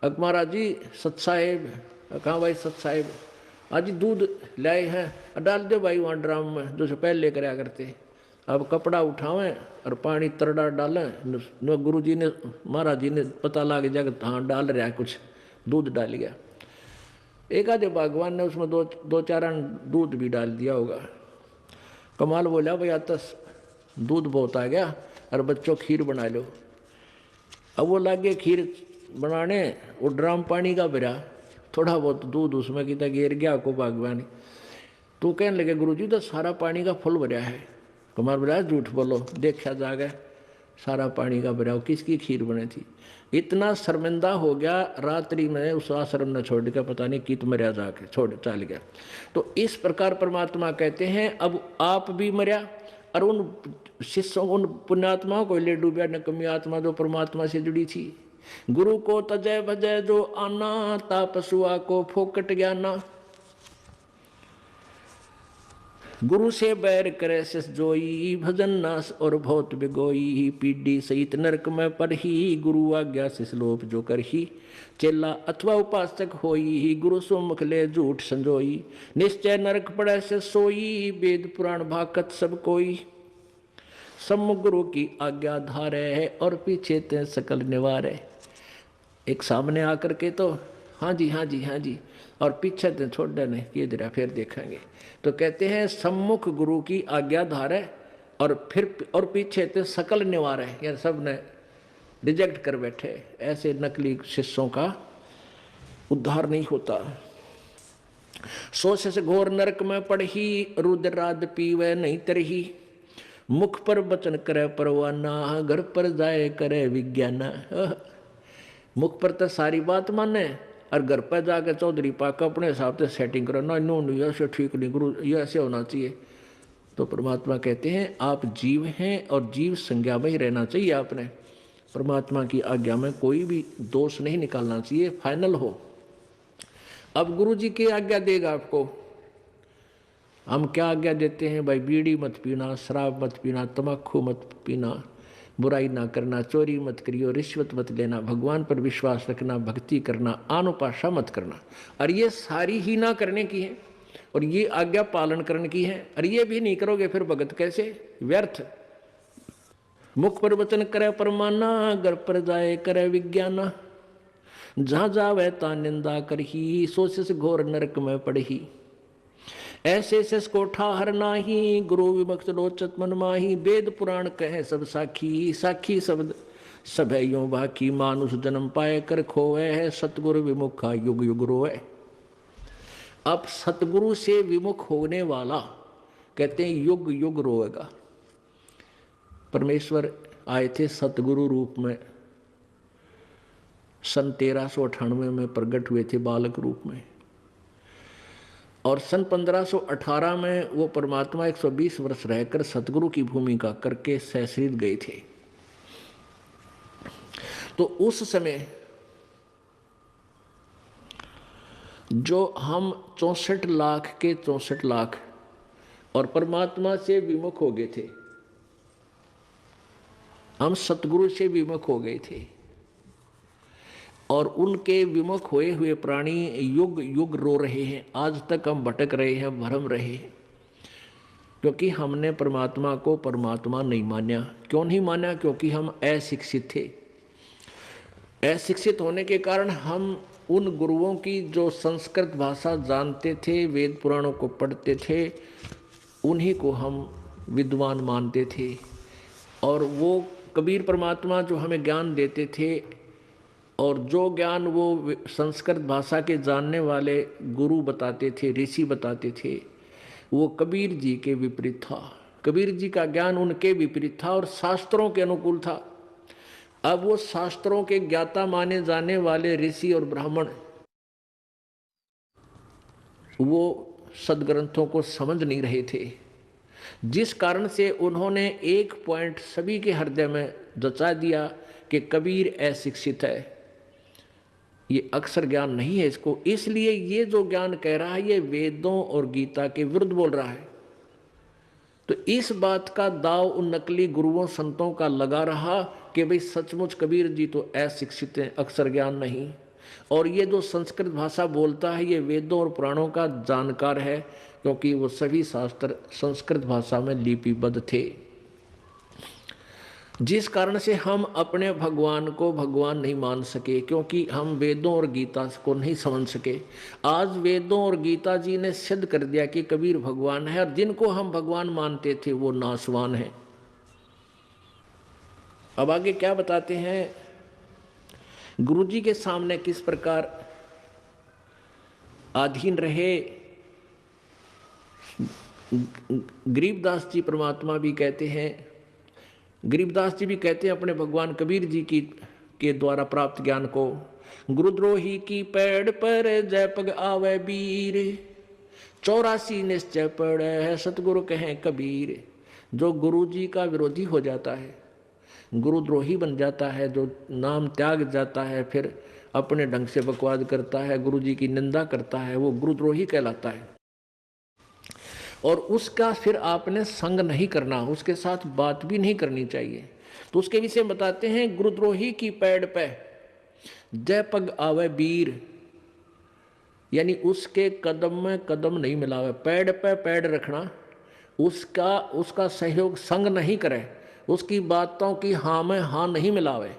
महाराज जी सत साहेब, कहाँ भाई सत साहेब, आज दूध लाए हैं, डाल दो भाई वहाँ ड्राम में, जो से पहले कराया करते। अब कपड़ा उठावें और पानी तरड़ा डालें, गुरु जी ने महाराज जी ने पता लग जाएगा हाँ डाल रहा है कुछ, दूध डाल गया। एक आधे भगवान ने उसमें दो चार दूध भी डाल दिया होगा। कमाल बोला भाई आता दूध बहुत आ गया, और बच्चों खीर बना लो। अब वो लागे खीर बनाने, वो ड्राम पानी का भरा, थोड़ा बहुत दूध उसमें कितना गिर गया को बागवानी। तो कहने लगे गुरुजी तो सारा पानी का फुल भरा है। कुमार बोला झूठ बोलो, देखा जागे सारा पानी का भरा, किसकी खीर बनी थी। इतना शर्मिंदा हो गया, रात्रि में उस आश्रम ने छोड़ के पता नहीं कित मरिया जाके छोड़ चल गया। तो इस प्रकार परमात्मा कहते हैं अब आप भी मरिया और उन शिष्यों उन पुण्यात्माओं को ले डूबा, नकमी आत्मा जो परमात्मा से जुड़ी थी। गुरु को तजय भजय जो आना, तापसुआ को फोकट ज्ञाना। गुरु से बैर करे शिष जोई, भजन नास और बहुत बिगोई। पीढ़ी सहित नरक में पर ही, गुरु आज्ञा शिष लोप जो कर ही। चेला अथवा उपासक होई, गुरु सुमुख ले झूठ संजोई। निश्चय नरक पड़े से सोई, वेद पुराण भाकत सब कोई। सम्मुख गुरु की आज्ञा धारे, और पीछे ते सकल निवारे। एक सामने आकर के तो हाँ जी हाँ जी हाँ जी, और पीछे ते छोड़ देने ये जरा फिर देखेंगे। तो कहते हैं सम्मुख गुरु की आज्ञा धारे, और फिर और पीछे ते सकल निवारे, यार सब ने रिजेक्ट कर बैठे। ऐसे नकली शिष्यों का उद्धार नहीं होता। सोच से घोर नरक में पड़ही, रुद्राद पीवे नहीं तरही। मुख पर वचन करे परवाना, घर पर जाए करे विज्ञाना। मुख पर तो सारी बात माने, और घर पर जाकर चौधरी पाक अपने हिसाब से सेटिंग करो, ना नो नहीं ऐसे ठीक नहीं, गुरु ये ऐसे होना चाहिए। तो परमात्मा कहते हैं आप जीव हैं और जीव संज्ञा में ही रहना चाहिए। आपने परमात्मा की आज्ञा में कोई भी दोष नहीं निकालना चाहिए, फाइनल हो। अब गुरु जी की आज्ञा देगा आपको। हम क्या आज्ञा देते हैं भाई? बीड़ी मत पीना, शराब मत पीना, तम्बाकू मत पीना, बुराई ना करना, चोरी मत करियो, रिश्वत मत लेना, भगवान पर विश्वास रखना, भक्ति करना, आनुपाशा मत करना। और ये सारी ही ना करने की है, और ये आज्ञा पालन करने की है। और ये भी नहीं करोगे फिर भगत कैसे? व्यर्थ। मुख पर वचन करे परमाना, घर पर जाए करे विज्ञाना। जहाँ जावे ता निंदा करही, सोच से घोर नरक में पड़ही। ऐसे सस को ठाहर नाही, गुरु विमुक्त लोचत मन माही। वेद पुराण कहे सब साखी, साखी शब्द सब है यो बाकी। मानुष जन्म पाए कर खोए है, सतगुरु विमुखा युग युग रोए। अब सतगुरु से विमुख होने वाला कहते हैं युग युग रोएगा। परमेश्वर आए थे सतगुरु रूप में, सन 1398 में प्रकट हुए थे बालक रूप में, और सन 1518 में वो परमात्मा 120 वर्ष रहकर सतगुरु की भूमिका करके सहशरीर गए थे। तो उस समय जो हम 64 लाख के 64 लाख और परमात्मा से विमुख हो गए थे, हम सतगुरु से विमुख हो गए थे, और उनके विमुख होए हुए प्राणी युग युग रो रहे हैं। आज तक हम भटक रहे हैं, भरम रहे हैं, क्योंकि हमने परमात्मा को परमात्मा नहीं माना। क्यों नहीं माना? क्योंकि हम अशिक्षित थे। अशिक्षित होने के कारण हम उन गुरुओं की जो संस्कृत भाषा जानते थे, वेद पुराणों को पढ़ते थे, उन्हीं को हम विद्वान मानते थे। और वो कबीर परमात्मा जो हमें ज्ञान देते थे, और जो ज्ञान वो संस्कृत भाषा के जानने वाले गुरु बताते थे, ऋषि बताते थे, वो कबीर जी के विपरीत था। कबीर जी का ज्ञान उनके विपरीत था और शास्त्रों के अनुकूल था। अब वो शास्त्रों के ज्ञाता माने जाने वाले ऋषि और ब्राह्मण वो सदग्रंथों को समझ नहीं रहे थे, जिस कारण से उन्होंने एक पॉइंट सभी के हृदय में जचा दिया कि कबीर अशिक्षित है, ये अक्षर ज्ञान नहीं है इसको। इसलिए ये जो ज्ञान कह रहा है ये वेदों और गीता के विरुद्ध बोल रहा है। तो इस बात का दाव उन नकली गुरुओं संतों का लगा रहा कि भाई सचमुच कबीर जी तो अशिक्षित हैं, अक्षर ज्ञान नहीं, और ये जो संस्कृत भाषा बोलता है ये वेदों और पुराणों का जानकार है, क्योंकि वो सभी शास्त्र संस्कृत भाषा में लिपिबद्ध थे। जिस कारण से हम अपने भगवान को भगवान नहीं मान सके, क्योंकि हम वेदों और गीता को नहीं समझ सके। आज वेदों और गीता जी ने सिद्ध कर दिया कि कबीर भगवान है, और जिनको हम भगवान मानते थे वो नासवान है। अब आगे क्या बताते हैं, गुरुजी के सामने किस प्रकार अधीन रहे। गरीबदास जी परमात्मा भी कहते हैं, गरीबदास जी भी कहते हैं अपने भगवान कबीर जी की के द्वारा प्राप्त ज्ञान को, गुरुद्रोही की पैड़ पर जय पग आवे बीर, 84 निश्चय पड़े है सतगुरु कहें कबीर। जो गुरु जी का विरोधी हो जाता है, गुरुद्रोही बन जाता है, जो नाम त्याग जाता है, फिर अपने ढंग से बकवाद करता है, गुरु जी की निंदा करता है, वो गुरुद्रोही कहलाता है। और उसका फिर आपने संग नहीं करना, उसके साथ बात भी नहीं करनी चाहिए। तो उसके विषय में बताते हैं, गुरुद्रोही की पैड़ पे जय पग आवे बीर, यानी उसके कदम में कदम नहीं मिलावे, पैड़ पे पैड़ रखना, उसका सहयोग संग नहीं करे, उसकी बातों की हाँ में हाँ नहीं मिलावे।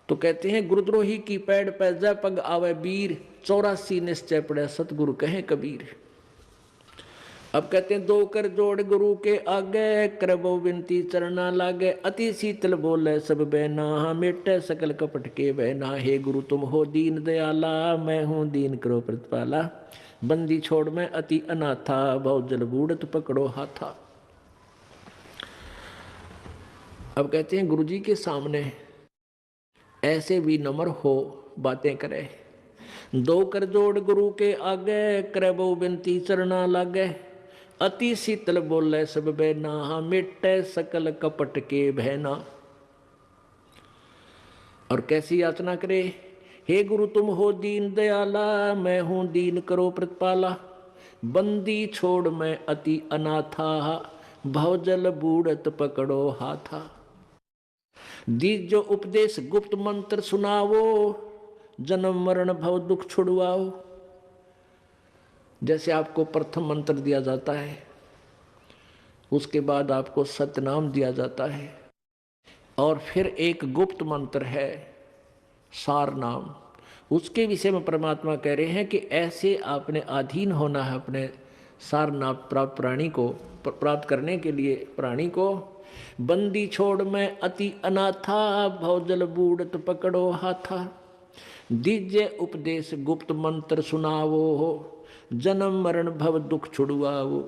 तो कहते हैं गुरुद्रोही की पैड़ पे जय पग आवे बीर, 84 निश्चय पड़े सतगुरु कहें कबीर। अब कहते हैं, दो कर जोड़ गुरु के आगे, करबो विनती चरना लागे, अति शीतल बोले सब बहना, मिटे सकल कपट के बहना। हे गुरु तुम हो दीन दयाला, मैं हूँ दीन करो प्रतिपाला, बंदी छोड़ मैं अति अनाथा, बहु जल बूढ़त पकड़ो हाथा। अब कहते हैं गुरु जी के सामने ऐसे भी नम्र हो बातें करे। दो कर जोड़ गुरु के आगे, करबो विनती चरना लागे, अति शीतल बोले सब बहना, मिटे सकल कपट के बहना। और कैसी याचना करे, हे गुरु तुम हो दीन दयाला, मैं हूं दीन करो प्रतिपाला, बंदी छोड़ मैं अति अनाथा, भवजल बूढ़त पकड़ो हाथा। दीजो उपदेश गुप्त मंत्र सुनावो, जन्म मरण भव दुख छुड़वाओ। जैसे आपको प्रथम मंत्र दिया जाता है, उसके बाद आपको सतनाम दिया जाता है, और फिर एक गुप्त मंत्र है सार नाम, उसके विषय में परमात्मा कह रहे हैं कि ऐसे आपने अधीन होना है अपने सार नाम प्राप्त प्राणी को प्राप्त करने के लिए प्राणी को। बंदी छोड़ मैं अति अनाथा, भवजल बूढ़त पकड़ो हाथा, दीजे उपदेश गुप्त मंत्र सुनावो, जन्म मरण भव दुख छुड़वाओ।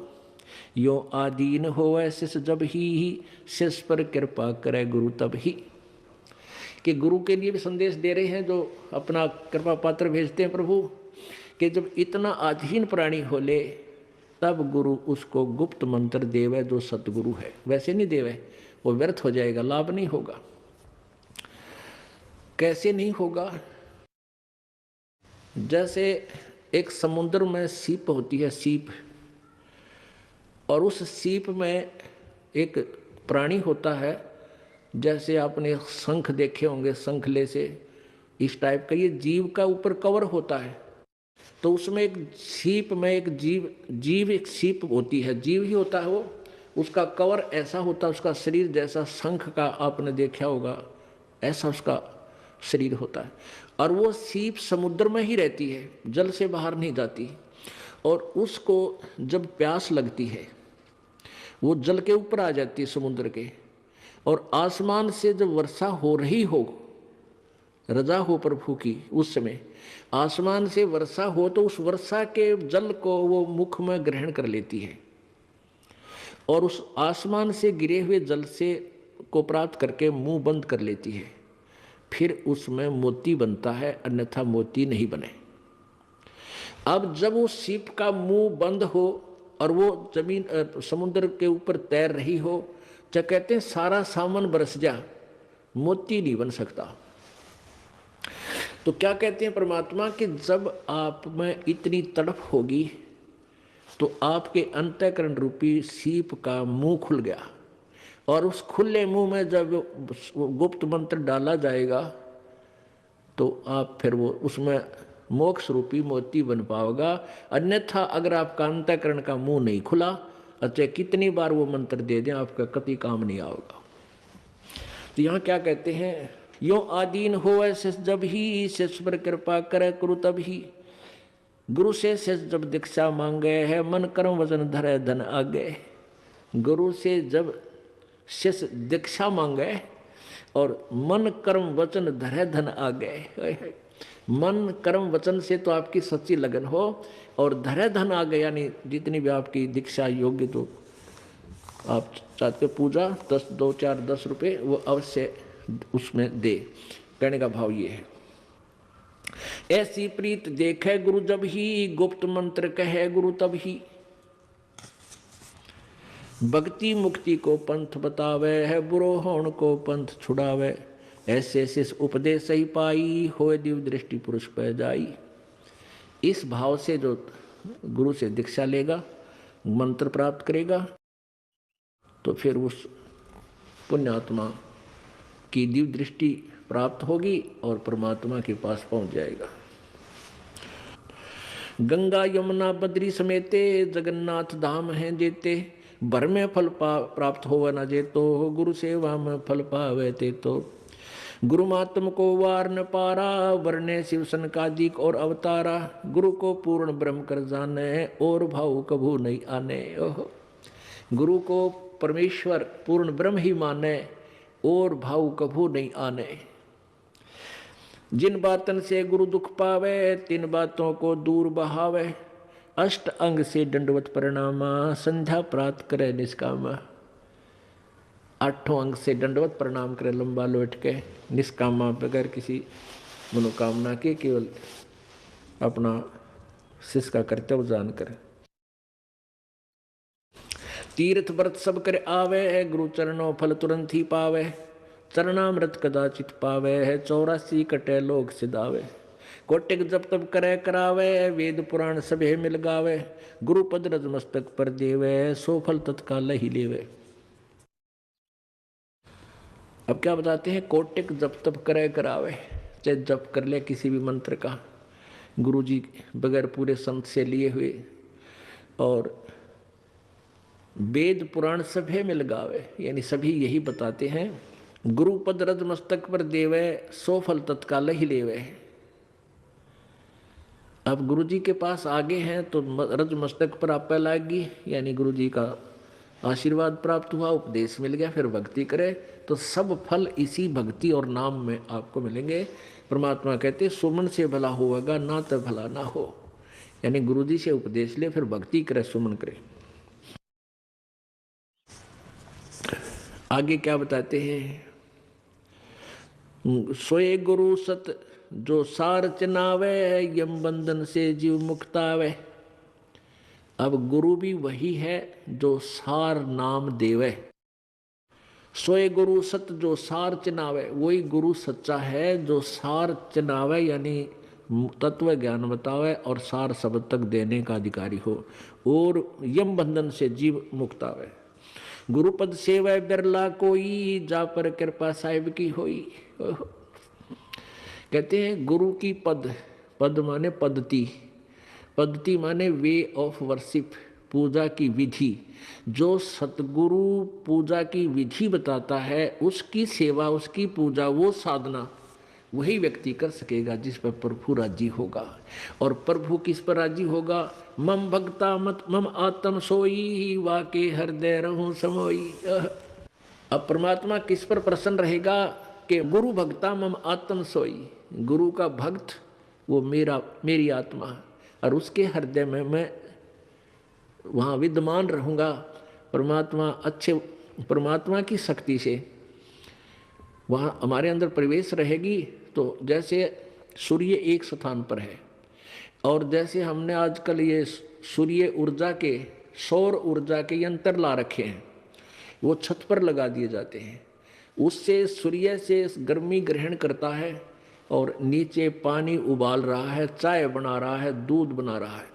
यो आदीन होवे शिष जब ही, शिष पर कृपा करे गुरु तब ही। कि गुरु के लिए भी संदेश दे रहे हैं, जो अपना कृपा पात्र भेजते हैं प्रभु, कि जब इतना अधीन प्राणी हो ले तब गुरु उसको गुप्त मंत्र देवे जो सतगुरु है, वैसे नहीं देवे, वो व्यर्थ हो जाएगा, लाभ नहीं होगा। कैसे नहीं होगा? जैसे एक समुद्र में सीप होती है, सीप, और उस सीप में एक प्राणी होता है, जैसे आपने शंख देखे होंगे, शंखले से इस टाइप का ये जीव का ऊपर कवर होता है। तो उसमें एक सीप में एक जीव एक सीप होती है, जीव ही होता है वो, उसका कवर ऐसा होता है, उसका शरीर जैसा शंख का आपने देखा होगा, ऐसा उसका शरीर होता है। और वो सीप समुद्र में ही रहती है, जल से बाहर नहीं जाती, और उसको जब प्यास लगती है वो जल के ऊपर आ जाती है समुद्र के, और आसमान से जब वर्षा हो रही हो, रजा हो प्रभु की, उस समय आसमान से वर्षा हो तो उस वर्षा के जल को वो मुख में ग्रहण कर लेती है, और उस आसमान से गिरे हुए जल से को प्राप्त करके मुंह बंद कर लेती है। फिर उसमें मोती बनता है, अन्यथा मोती नहीं बने। अब जब उस सीप का मुंह बंद हो और वो जमीन समुद्र के ऊपर तैर रही हो, तो कहते हैं सारा सामान बरस जा, मोती नहीं बन सकता। तो क्या कहते हैं परमात्मा कि जब आप में इतनी तड़प होगी तो आपके अंतःकरण रूपी सीप का मुंह खुल गया, और उस खुले मुंह में जब गुप्त मंत्र डाला जाएगा तो आप फिर वो उसमें मोक्ष रूपी मोती बन पाओगा। अन्यथा अगर आपका अंतःकरण का मुंह नहीं खुला, अच्छा कितनी बार वो मंत्र दे दें आपका कति काम नहीं आओगा। तो यहाँ क्या कहते हैं, यो आदीन हो ऐसे जब ही, शिष्य पर कृपा करे गुरु तब ही। गुरु से शिष्य जब दीक्षा मांगे है, मन कर्म वजन धरे धन आगे। गुरु से जब शिष्य दीक्षा मांगे और मन कर्म वचन धरे धन आ गए। मन कर्म वचन से तो आपकी सच्ची लगन हो, और धरे धन आ गए, यानी जितनी भी आपकी दीक्षा योग्य, तो आप चाहते पूजा 10 2 4 10 रुपये वो अवश्य उसमें दे। कहने का भाव ये है, ऐसी प्रीत देखे गुरु जब ही, गुप्त मंत्र कहे गुरु तब ही। भक्ति मुक्ति को पंथ बतावे है, बुरो होण को पंथ छुड़ावे। ऐसे शिष्य उपदेश ही पाई, होए दिव्य दृष्टि पुरुष पै जाई। इस भाव से जो गुरु से दीक्षा लेगा, मंत्र प्राप्त करेगा, तो फिर उस पुण्यात्मा की दिव्य दृष्टि प्राप्त होगी और परमात्मा के पास पहुंच जाएगा। गंगा यमुना बद्री समेते, जगन्नाथ धाम हैं जेते। भर में फल प्राप्त हो न जेतो, गुरु सेवा में फल पावे ते तो। गुरु महात्म को वार न पारा, वरने शिव सनकादिक और अवतारा। गुरु को पूर्ण ब्रह्म कर जाने, और भाव कभू नहीं आने। ओहो, गुरु को परमेश्वर पूर्ण ब्रह्म ही माने, और भाव कभू नहीं आने। जिन बातन से गुरु दुख पावे, तीन बातों को दूर बहावे। अष्ट अंग से दंडवत प्रणामा, संध्या प्राप्त करे निष्कामा। आठों अंग से दंडवत प्रणाम करे, लंबा लौट के, निष्कामा, बगैर किसी मनोकामना के, केवल अपना शिष्य का कर्तव्य जानकर। तीर्थ व्रत सब करे आवे, गुरु चरणों फल तुरंत ही पावे। चरणामृत कदाचित पावे है, 84 कटे लोग सिधावे। कोटिक जब तब करे करावे, वेद पुराण सभे मिल गावे। गुरु पद रज मस्तक पर देवे, सो फल तत्काल ही लेवे। अब क्या बताते हैं, कोटिक जब तब करे करावे, चाहे जप कर ले किसी भी मंत्र का, गुरु जी बगैर पूरे संत से लिए हुए, और वेद पुराण सभे मिल गावे, यानी सभी यही बताते हैं, गुरु पद रज मस्तक पर देवे, सो फल तत्काल ही लेवे। अब गुरु जी के पास आगे हैं तो रज मस्तक पर आप लाएगी, यानी गुरु जी का आशीर्वाद प्राप्त हुआ, उपदेश मिल गया, फिर भक्ति करे तो सब फल इसी भक्ति और नाम में आपको मिलेंगे। परमात्मा कहते सुमन से भला होगा, ना तो भला ना हो, यानी गुरु जी से उपदेश ले, फिर भक्ति करे, सुमन करे। आगे क्या बताते हैं, सोए गुरु सत जो सार चनावे, यम बंधन से जीव मुक्तावे। अब गुरु भी वही है जो सार नाम देवे। सोए गुरु सत जो सार चनावे, वही गुरु सच्चा है जो सार चनावे, यानी तत्व ज्ञान बतावे और सार शब्द तक देने का अधिकारी हो, और यम बंधन से जीव मुक्तावे। गुरुपद सेवा बिरला कोई, जा पर कृपा साहिब की होई। कहते हैं गुरु की पद, पद माने पद्धति, पद्धति माने वे ऑफ वर्शिप, पूजा की विधि। जो सतगुरु पूजा की विधि बताता है, उसकी सेवा, उसकी पूजा, वो साधना वही व्यक्ति कर सकेगा जिस पर प्रभु राजी होगा। और प्रभु किस पर राजी होगा, मम भक्ता मत मम आत्म सोई, वाके हृदय रहूं समोई। अब परमात्मा किस पर प्रसन्न रहेगा कि गुरु भक्ता मम आत्म सोई, गुरु का भक्त वो मेरी आत्मा, और उसके हृदय में मैं वहाँ विद्यमान रहूँगा। परमात्मा अच्छे, परमात्मा की शक्ति से वहाँ हमारे अंदर प्रवेश रहेगी। तो जैसे सूर्य एक स्थान पर है, और जैसे हमने आजकल ये सूर्य ऊर्जा के, सौर ऊर्जा के यंत्र ला रखे हैं, वो छत पर लगा दिए जाते हैं, उससे सूर्य से गर्मी ग्रहण करता है, और नीचे पानी उबाल रहा है, चाय बना रहा है, दूध बना रहा है।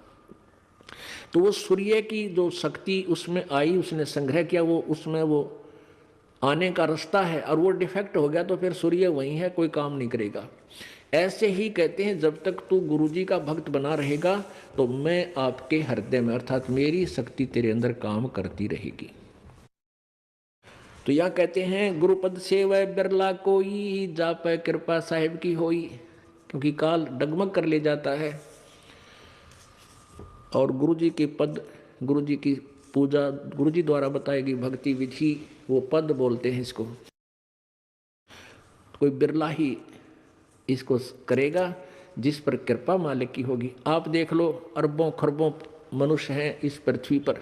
तो वो सूर्य की जो शक्ति उसमें आई, उसने संग्रह किया, वो उसमें वो आने का रास्ता है, और वो डिफेक्ट हो गया तो फिर सूर्य वहीं है, कोई काम नहीं करेगा। ऐसे ही कहते हैं जब तक तू गुरुजी का भक्त बना रहेगा तो मैं आपके हृदय में, अर्थात मेरी शक्ति तेरे अंदर काम करती रहेगी। तो यहाँ कहते हैं गुरुपद सेवै बिरला कोई, जापै कृपा साहिब की होई, क्योंकि काल डगमग कर ले जाता है। और गुरुजी के पद, गुरुजी की पूजा, गुरुजी द्वारा बताई गई भक्ति विधि, वो पद बोलते हैं इसको। कोई बिरला ही इसको करेगा जिस पर कृपा मालिक की होगी। आप देख लो, अरबों खरबों मनुष्य हैं इस पृथ्वी पर,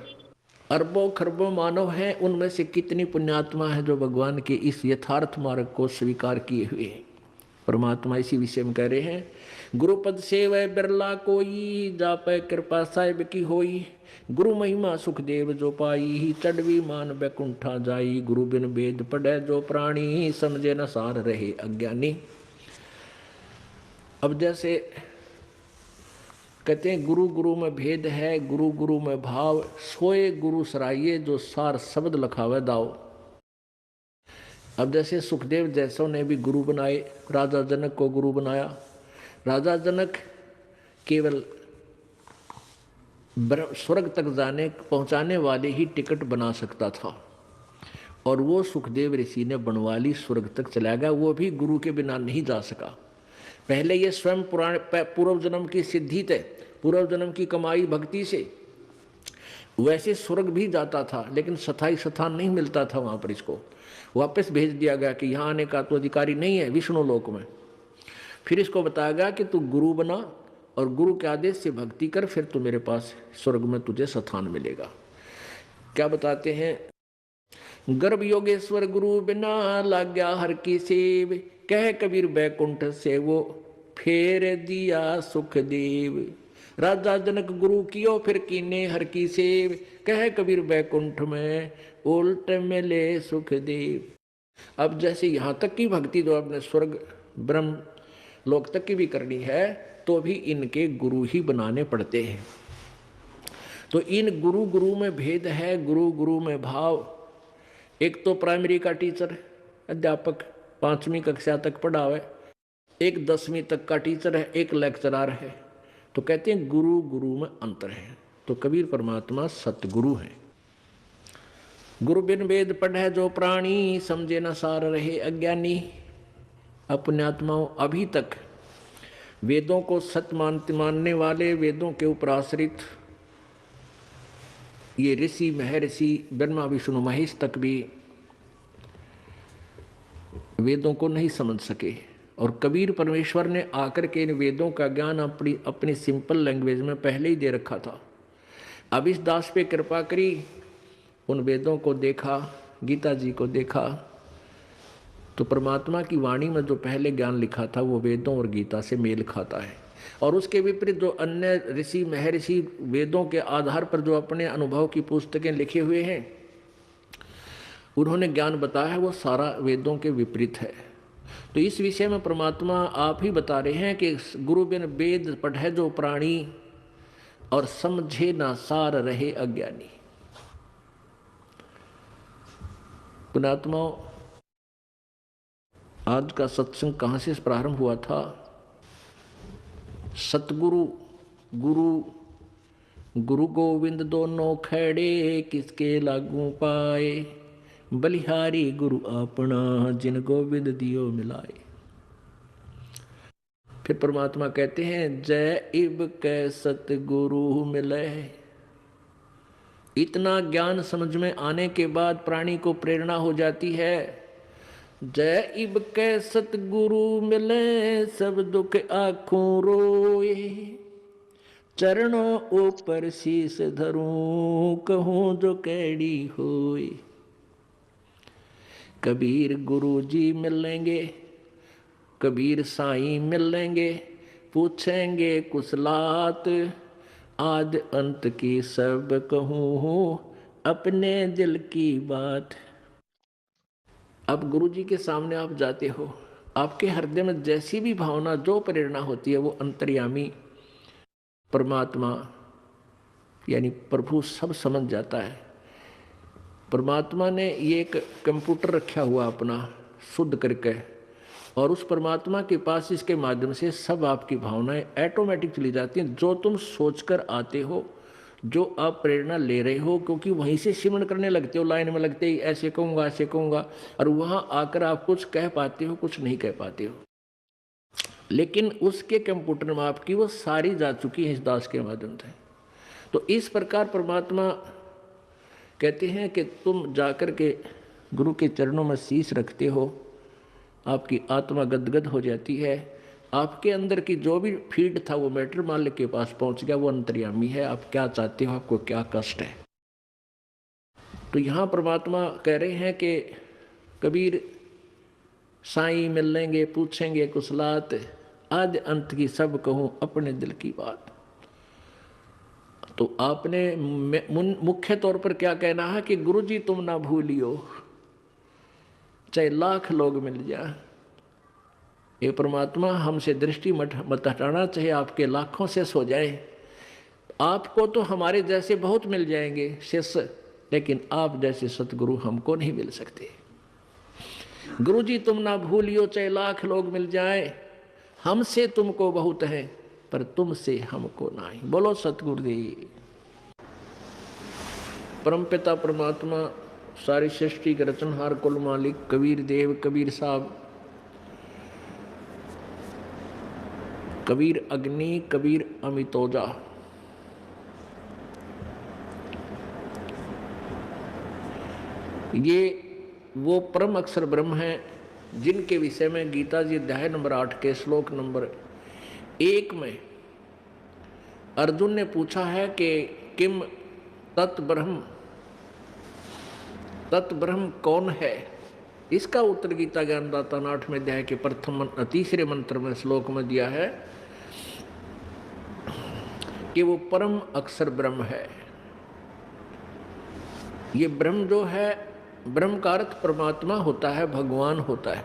अरबों खरबों मानव हैं, उनमें से कितनी पुण्यात्मा है जो भगवान के इस यथार्थ मार्ग को स्वीकार किए हुए हैं। परमात्मा इसी विषय में कह रहे हैं, गुरुपद सेवै बिरला कोई, जापै कृपा साहिब की होई, गुरु महिमा सुखदेव जो पाई, चढ़वी मान बैकुंठा जाई, गुरु बिन वेद पढ़ै जो प्राणी, समझे न सार रहे अज्ञानी। अब जैसे कहते हैं गुरु गुरु में भेद है, गुरु गुरु में भाव, सोए गुरु सराइये, जो सार शब्द लखावे दाओ। अब जैसे सुखदेव जैसों ने भी गुरु बनाए, राजा जनक को गुरु बनाया। राजा जनक केवल स्वर्ग तक जाने पहुंचाने वाले ही टिकट बना सकता था, और वो सुखदेव ऋषि ने बनवा ली, स्वर्ग तक चला गया, वो भी गुरु के बिना नहीं जा सका। पहले ये स्वयं पूर्व जन्म की सिद्धि थे, पूर्व जन्म की कमाई भक्ति से वैसे स्वर्ग भी जाता था, लेकिन स्थायी स्थान नहीं मिलता था वहाँ पर। इसको वापस भेज दिया गया कि यहाँ आने का तो अधिकारी नहीं है विष्णु लोक में। फिर इसको बताया गया कि तू गुरु बना और गुरु के आदेश से भक्ति कर, फिर तू मेरे पास स्वर्ग में तुझे स्थान मिलेगा। क्या बताते हैं, गर्भ योगेश्वर गुरु बिना लाग्या हर की सेव, कह कबीर बैकुंठ से वो फेर दिया सुखदेव। राजा जनक गुरु कियो फिर कीने हर की सेव, कह कबीर बैकुंठ में उल्ट मिले सुखदेव। अब जैसे यहाँ तक की भक्ति तो अपने स्वर्ग ब्रह्म लोक तक की भी करनी है, तो भी इनके गुरु ही बनाने पड़ते हैं। तो इन गुरु गुरु में भेद है, गुरु गुरु में भाव। एक तो प्राइमरी का टीचर अध्यापक 5वीं कक्षा तक पढ़ावे, एक 10वीं तक का टीचर है, एक लेक्चरर है। तो कहते हैं गुरु गुरु में अंतर है। तो कबीर परमात्मा सतगुरु हैं। गुरु बिन वेद पढ़े जो प्राणी, समझे न सार रहे अज्ञानी। अपने आत्माओं अभी तक वेदों को सत्य मानने वाले, वेदों के ऊपर आश्रित ये ऋषि महर्षि ब्रह्मा विष्णु महेश तक भी वेदों को नहीं समझ सके। और कबीर परमेश्वर ने आकर के इन वेदों का ज्ञान अपनी सिंपल लैंग्वेज में पहले ही दे रखा था। अब इस दास पे कृपा करी, उन वेदों को देखा, गीता जी को देखा, तो परमात्मा की वाणी में जो पहले ज्ञान लिखा था वो वेदों और गीता से मेल खाता है। और उसके विपरीत जो अन्य ऋषि महर्षि वेदों के आधार पर जो अपने अनुभव की पुस्तकें लिखे हुए हैं, उन्होंने ज्ञान बताया है, वो सारा वेदों के विपरीत है। तो इस विषय में परमात्मा आप ही बता रहे हैं कि गुरु बिन वेद पढ़े जो प्राणी, और समझे ना सार रहे अज्ञानी। पुण्यात्माओं, आज का सत्संग कहाँ से प्रारंभ हुआ था? सतगुरु गुरु गुरु गोविंद दोनों खड़े, किसके लागू पाए, बलिहारी गुरु अपना, जिन गोविंद दियो मिलाए। फिर परमात्मा कहते हैं, जय इब कै सतगुरु मिले। इतना ज्ञान समझ में आने के बाद प्राणी को प्रेरणा हो जाती है, जय इब कै सतगुरु मिले, सब दुख आँखों रोए, चरणों ऊपर शीस धरूं, कहूँ जो कैडी होए। कबीर गुरु जी मिलेंगे, कबीर साईं मिलेंगे, पूछेंगे कुशलात, आद अंत की सब कहूँ, अपने दिल की बात। अब गुरु जी के सामने आप जाते हो, आपके हृदय में जैसी भी भावना, जो प्रेरणा होती है, वो अंतर्यामी परमात्मा यानी प्रभु सब समझ जाता है। परमात्मा ने ये एक कंप्यूटर रखा हुआ अपना शुद्ध करके, और उस परमात्मा के पास इसके माध्यम से सब आपकी भावनाएं ऑटोमेटिक चली जाती हैं। जो तुम सोचकर आते हो, जो आप प्रेरणा ले रहे हो, क्योंकि वहीं से सिमरण करने लगते हो, लाइन में लगते ही ऐसे कहूँगा ऐसे कहूँगा, और वहाँ आकर आप कुछ कह पाते हो, कुछ नहीं कह पाते हो। लेकिन उसके कंप्यूटर में आपकी वो सारी जा चुकी है इस दास के माध्यम से। तो इस प्रकार परमात्मा कहते हैं कि तुम जाकर के गुरु के चरणों में शीश रखते हो, आपकी आत्मा गदगद हो जाती है। आपके अंदर की जो भी फीड था वो मैटर मालिक के पास पहुंच गया, वो अंतर्यामी है। आप क्या चाहते हो, आपको क्या कष्ट है। तो यहाँ परमात्मा कह रहे हैं कि कबीर साईं मिल लेंगे, पूछेंगे कुशलात, आज अंत की सब कहूँ अपने दिल की बात। तो आपने मुख्य तौर पर क्या कहना है कि गुरुजी तुम ना भूलियो, चाहे लाख लोग मिल जाए। ये परमात्मा हमसे दृष्टि मत हटाना, चाहे आपके लाखों से सो जाए। आपको तो हमारे जैसे बहुत मिल जाएंगे शिष्य, लेकिन आप जैसे सतगुरु हमको नहीं मिल सकते। गुरुजी तुम ना भूलियो, चाहे लाख लोग मिल जाए, हमसे तुमको बहुत है पर तुमसे हमको नहीं। बोलो सतगुरुदेव। परमपिता परमात्मा सारी सृष्टि के रचनहार कुल मालिक कबीर देव, कबीर साहब, कबीर अग्नि, कबीर अमितोजा, ये वो परम अक्षर ब्रह्म हैं जिनके विषय में गीता जी अध्याय नंबर 8 के श्लोक नंबर 1 में अर्जुन ने पूछा है कि किम तत्ब्रह्म, तत्ब्रह्म कौन है। इसका उत्तर गीता ज्ञानदाता 8वें अध्याय के प्रथम तीसरे मंत्र में श्लोक में दिया है कि वो परम अक्षर ब्रह्म है। ये ब्रह्म जो है, ब्रह्म का अर्थ परमात्मा होता है, भगवान होता है।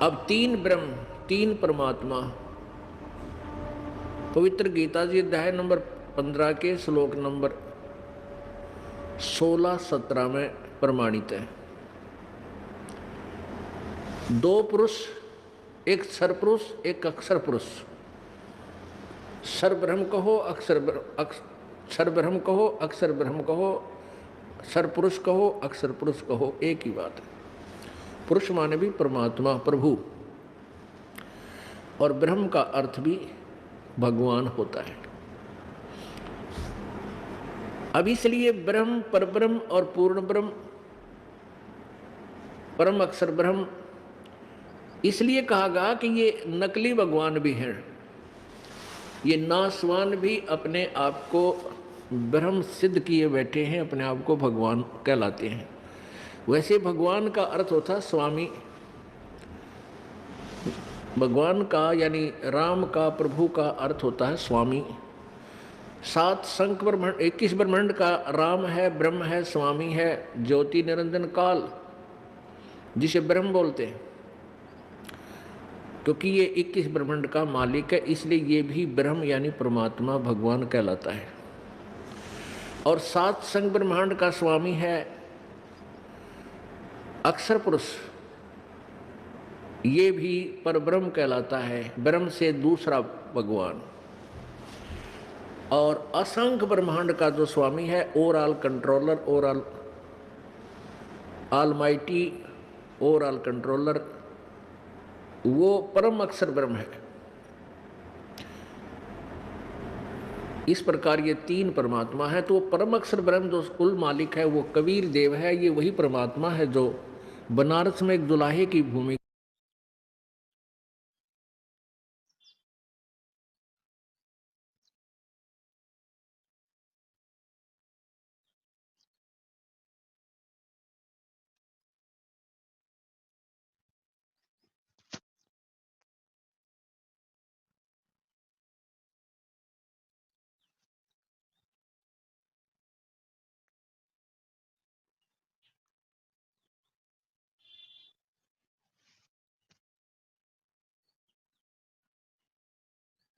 अब तीन ब्रह्म, तीन परमात्मा पवित्र गीता जी अध्याय नंबर 15 के श्लोक नंबर 16-17 में प्रमाणित है। दो पुरुष, एक सरपुरुष, एक अक्षर पुरुष। सर ब्रह्म कहो, सर ब्रह्म कहो, अक्षर ब्रह्म कहो, सर पुरुष कहो, अक्षर पुरुष कहो, एक ही बात है। पुरुष माने भी परमात्मा, प्रभु, और ब्रह्म का अर्थ भी भगवान होता है। अब इसलिए ब्रह्म, परब्रह्म और पूर्ण ब्रह्म, परम अक्षर ब्रह्म इसलिए कहा गया कि ये नकली भगवान भी हैं। ये नासवान भी अपने आप को ब्रह्म सिद्ध किए बैठे हैं, अपने आप को भगवान कहलाते हैं। वैसे भगवान का अर्थ होता स्वामी। भगवान का यानी राम का, प्रभु का अर्थ होता है स्वामी। 7 शंख ब्रह्मांड, 21 ब्रह्मांड का राम है, ब्रह्म है, स्वामी है, ज्योति निरंजन काल, जिसे ब्रह्म बोलते हैं। क्योंकि ये 21 ब्रह्मांड का मालिक है, इसलिए ये भी ब्रह्म यानी परमात्मा, भगवान कहलाता है। और 7 शंख ब्रह्मांड का स्वामी है अक्षर पुरुष, ये भी परब्रह्म कहलाता है, ब्रह्म से दूसरा भगवान। और असंख्य ब्रह्मांड का जो स्वामी है, overall controller, overall almighty, overall controller, वो परम अक्षर ब्रह्म है। इस प्रकार ये 3 परमात्मा है। तो परम अक्षर ब्रह्म जो कुल मालिक है वो कबीर देव है। ये वही परमात्मा है जो बनारस में एक दुलाहे की भूमि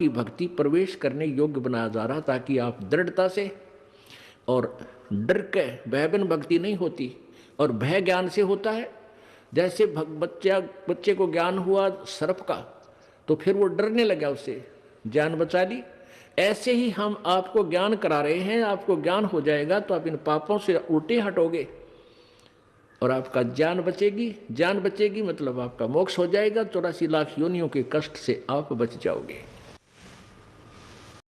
की भक्ति प्रवेश करने योग्य बनाया जा रहा, ताकि आप दृढ़ता से, और डर के भयबिन भक्ति नहीं होती, और भय ज्ञान से होता है। जैसे बच्चे को ज्ञान हुआ सर्प का, तो फिर वो डरने लगा, उससे जान बचा ली। ऐसे ही हम आपको ज्ञान करा रहे हैं, आपको ज्ञान हो जाएगा तो आप इन पापों से उल्टे हटोगे और आपका जान बचेगी। जान बचेगी मतलब आपका मोक्ष हो जाएगा, 84 लाख योनियों के कष्ट से आप बच जाओगे।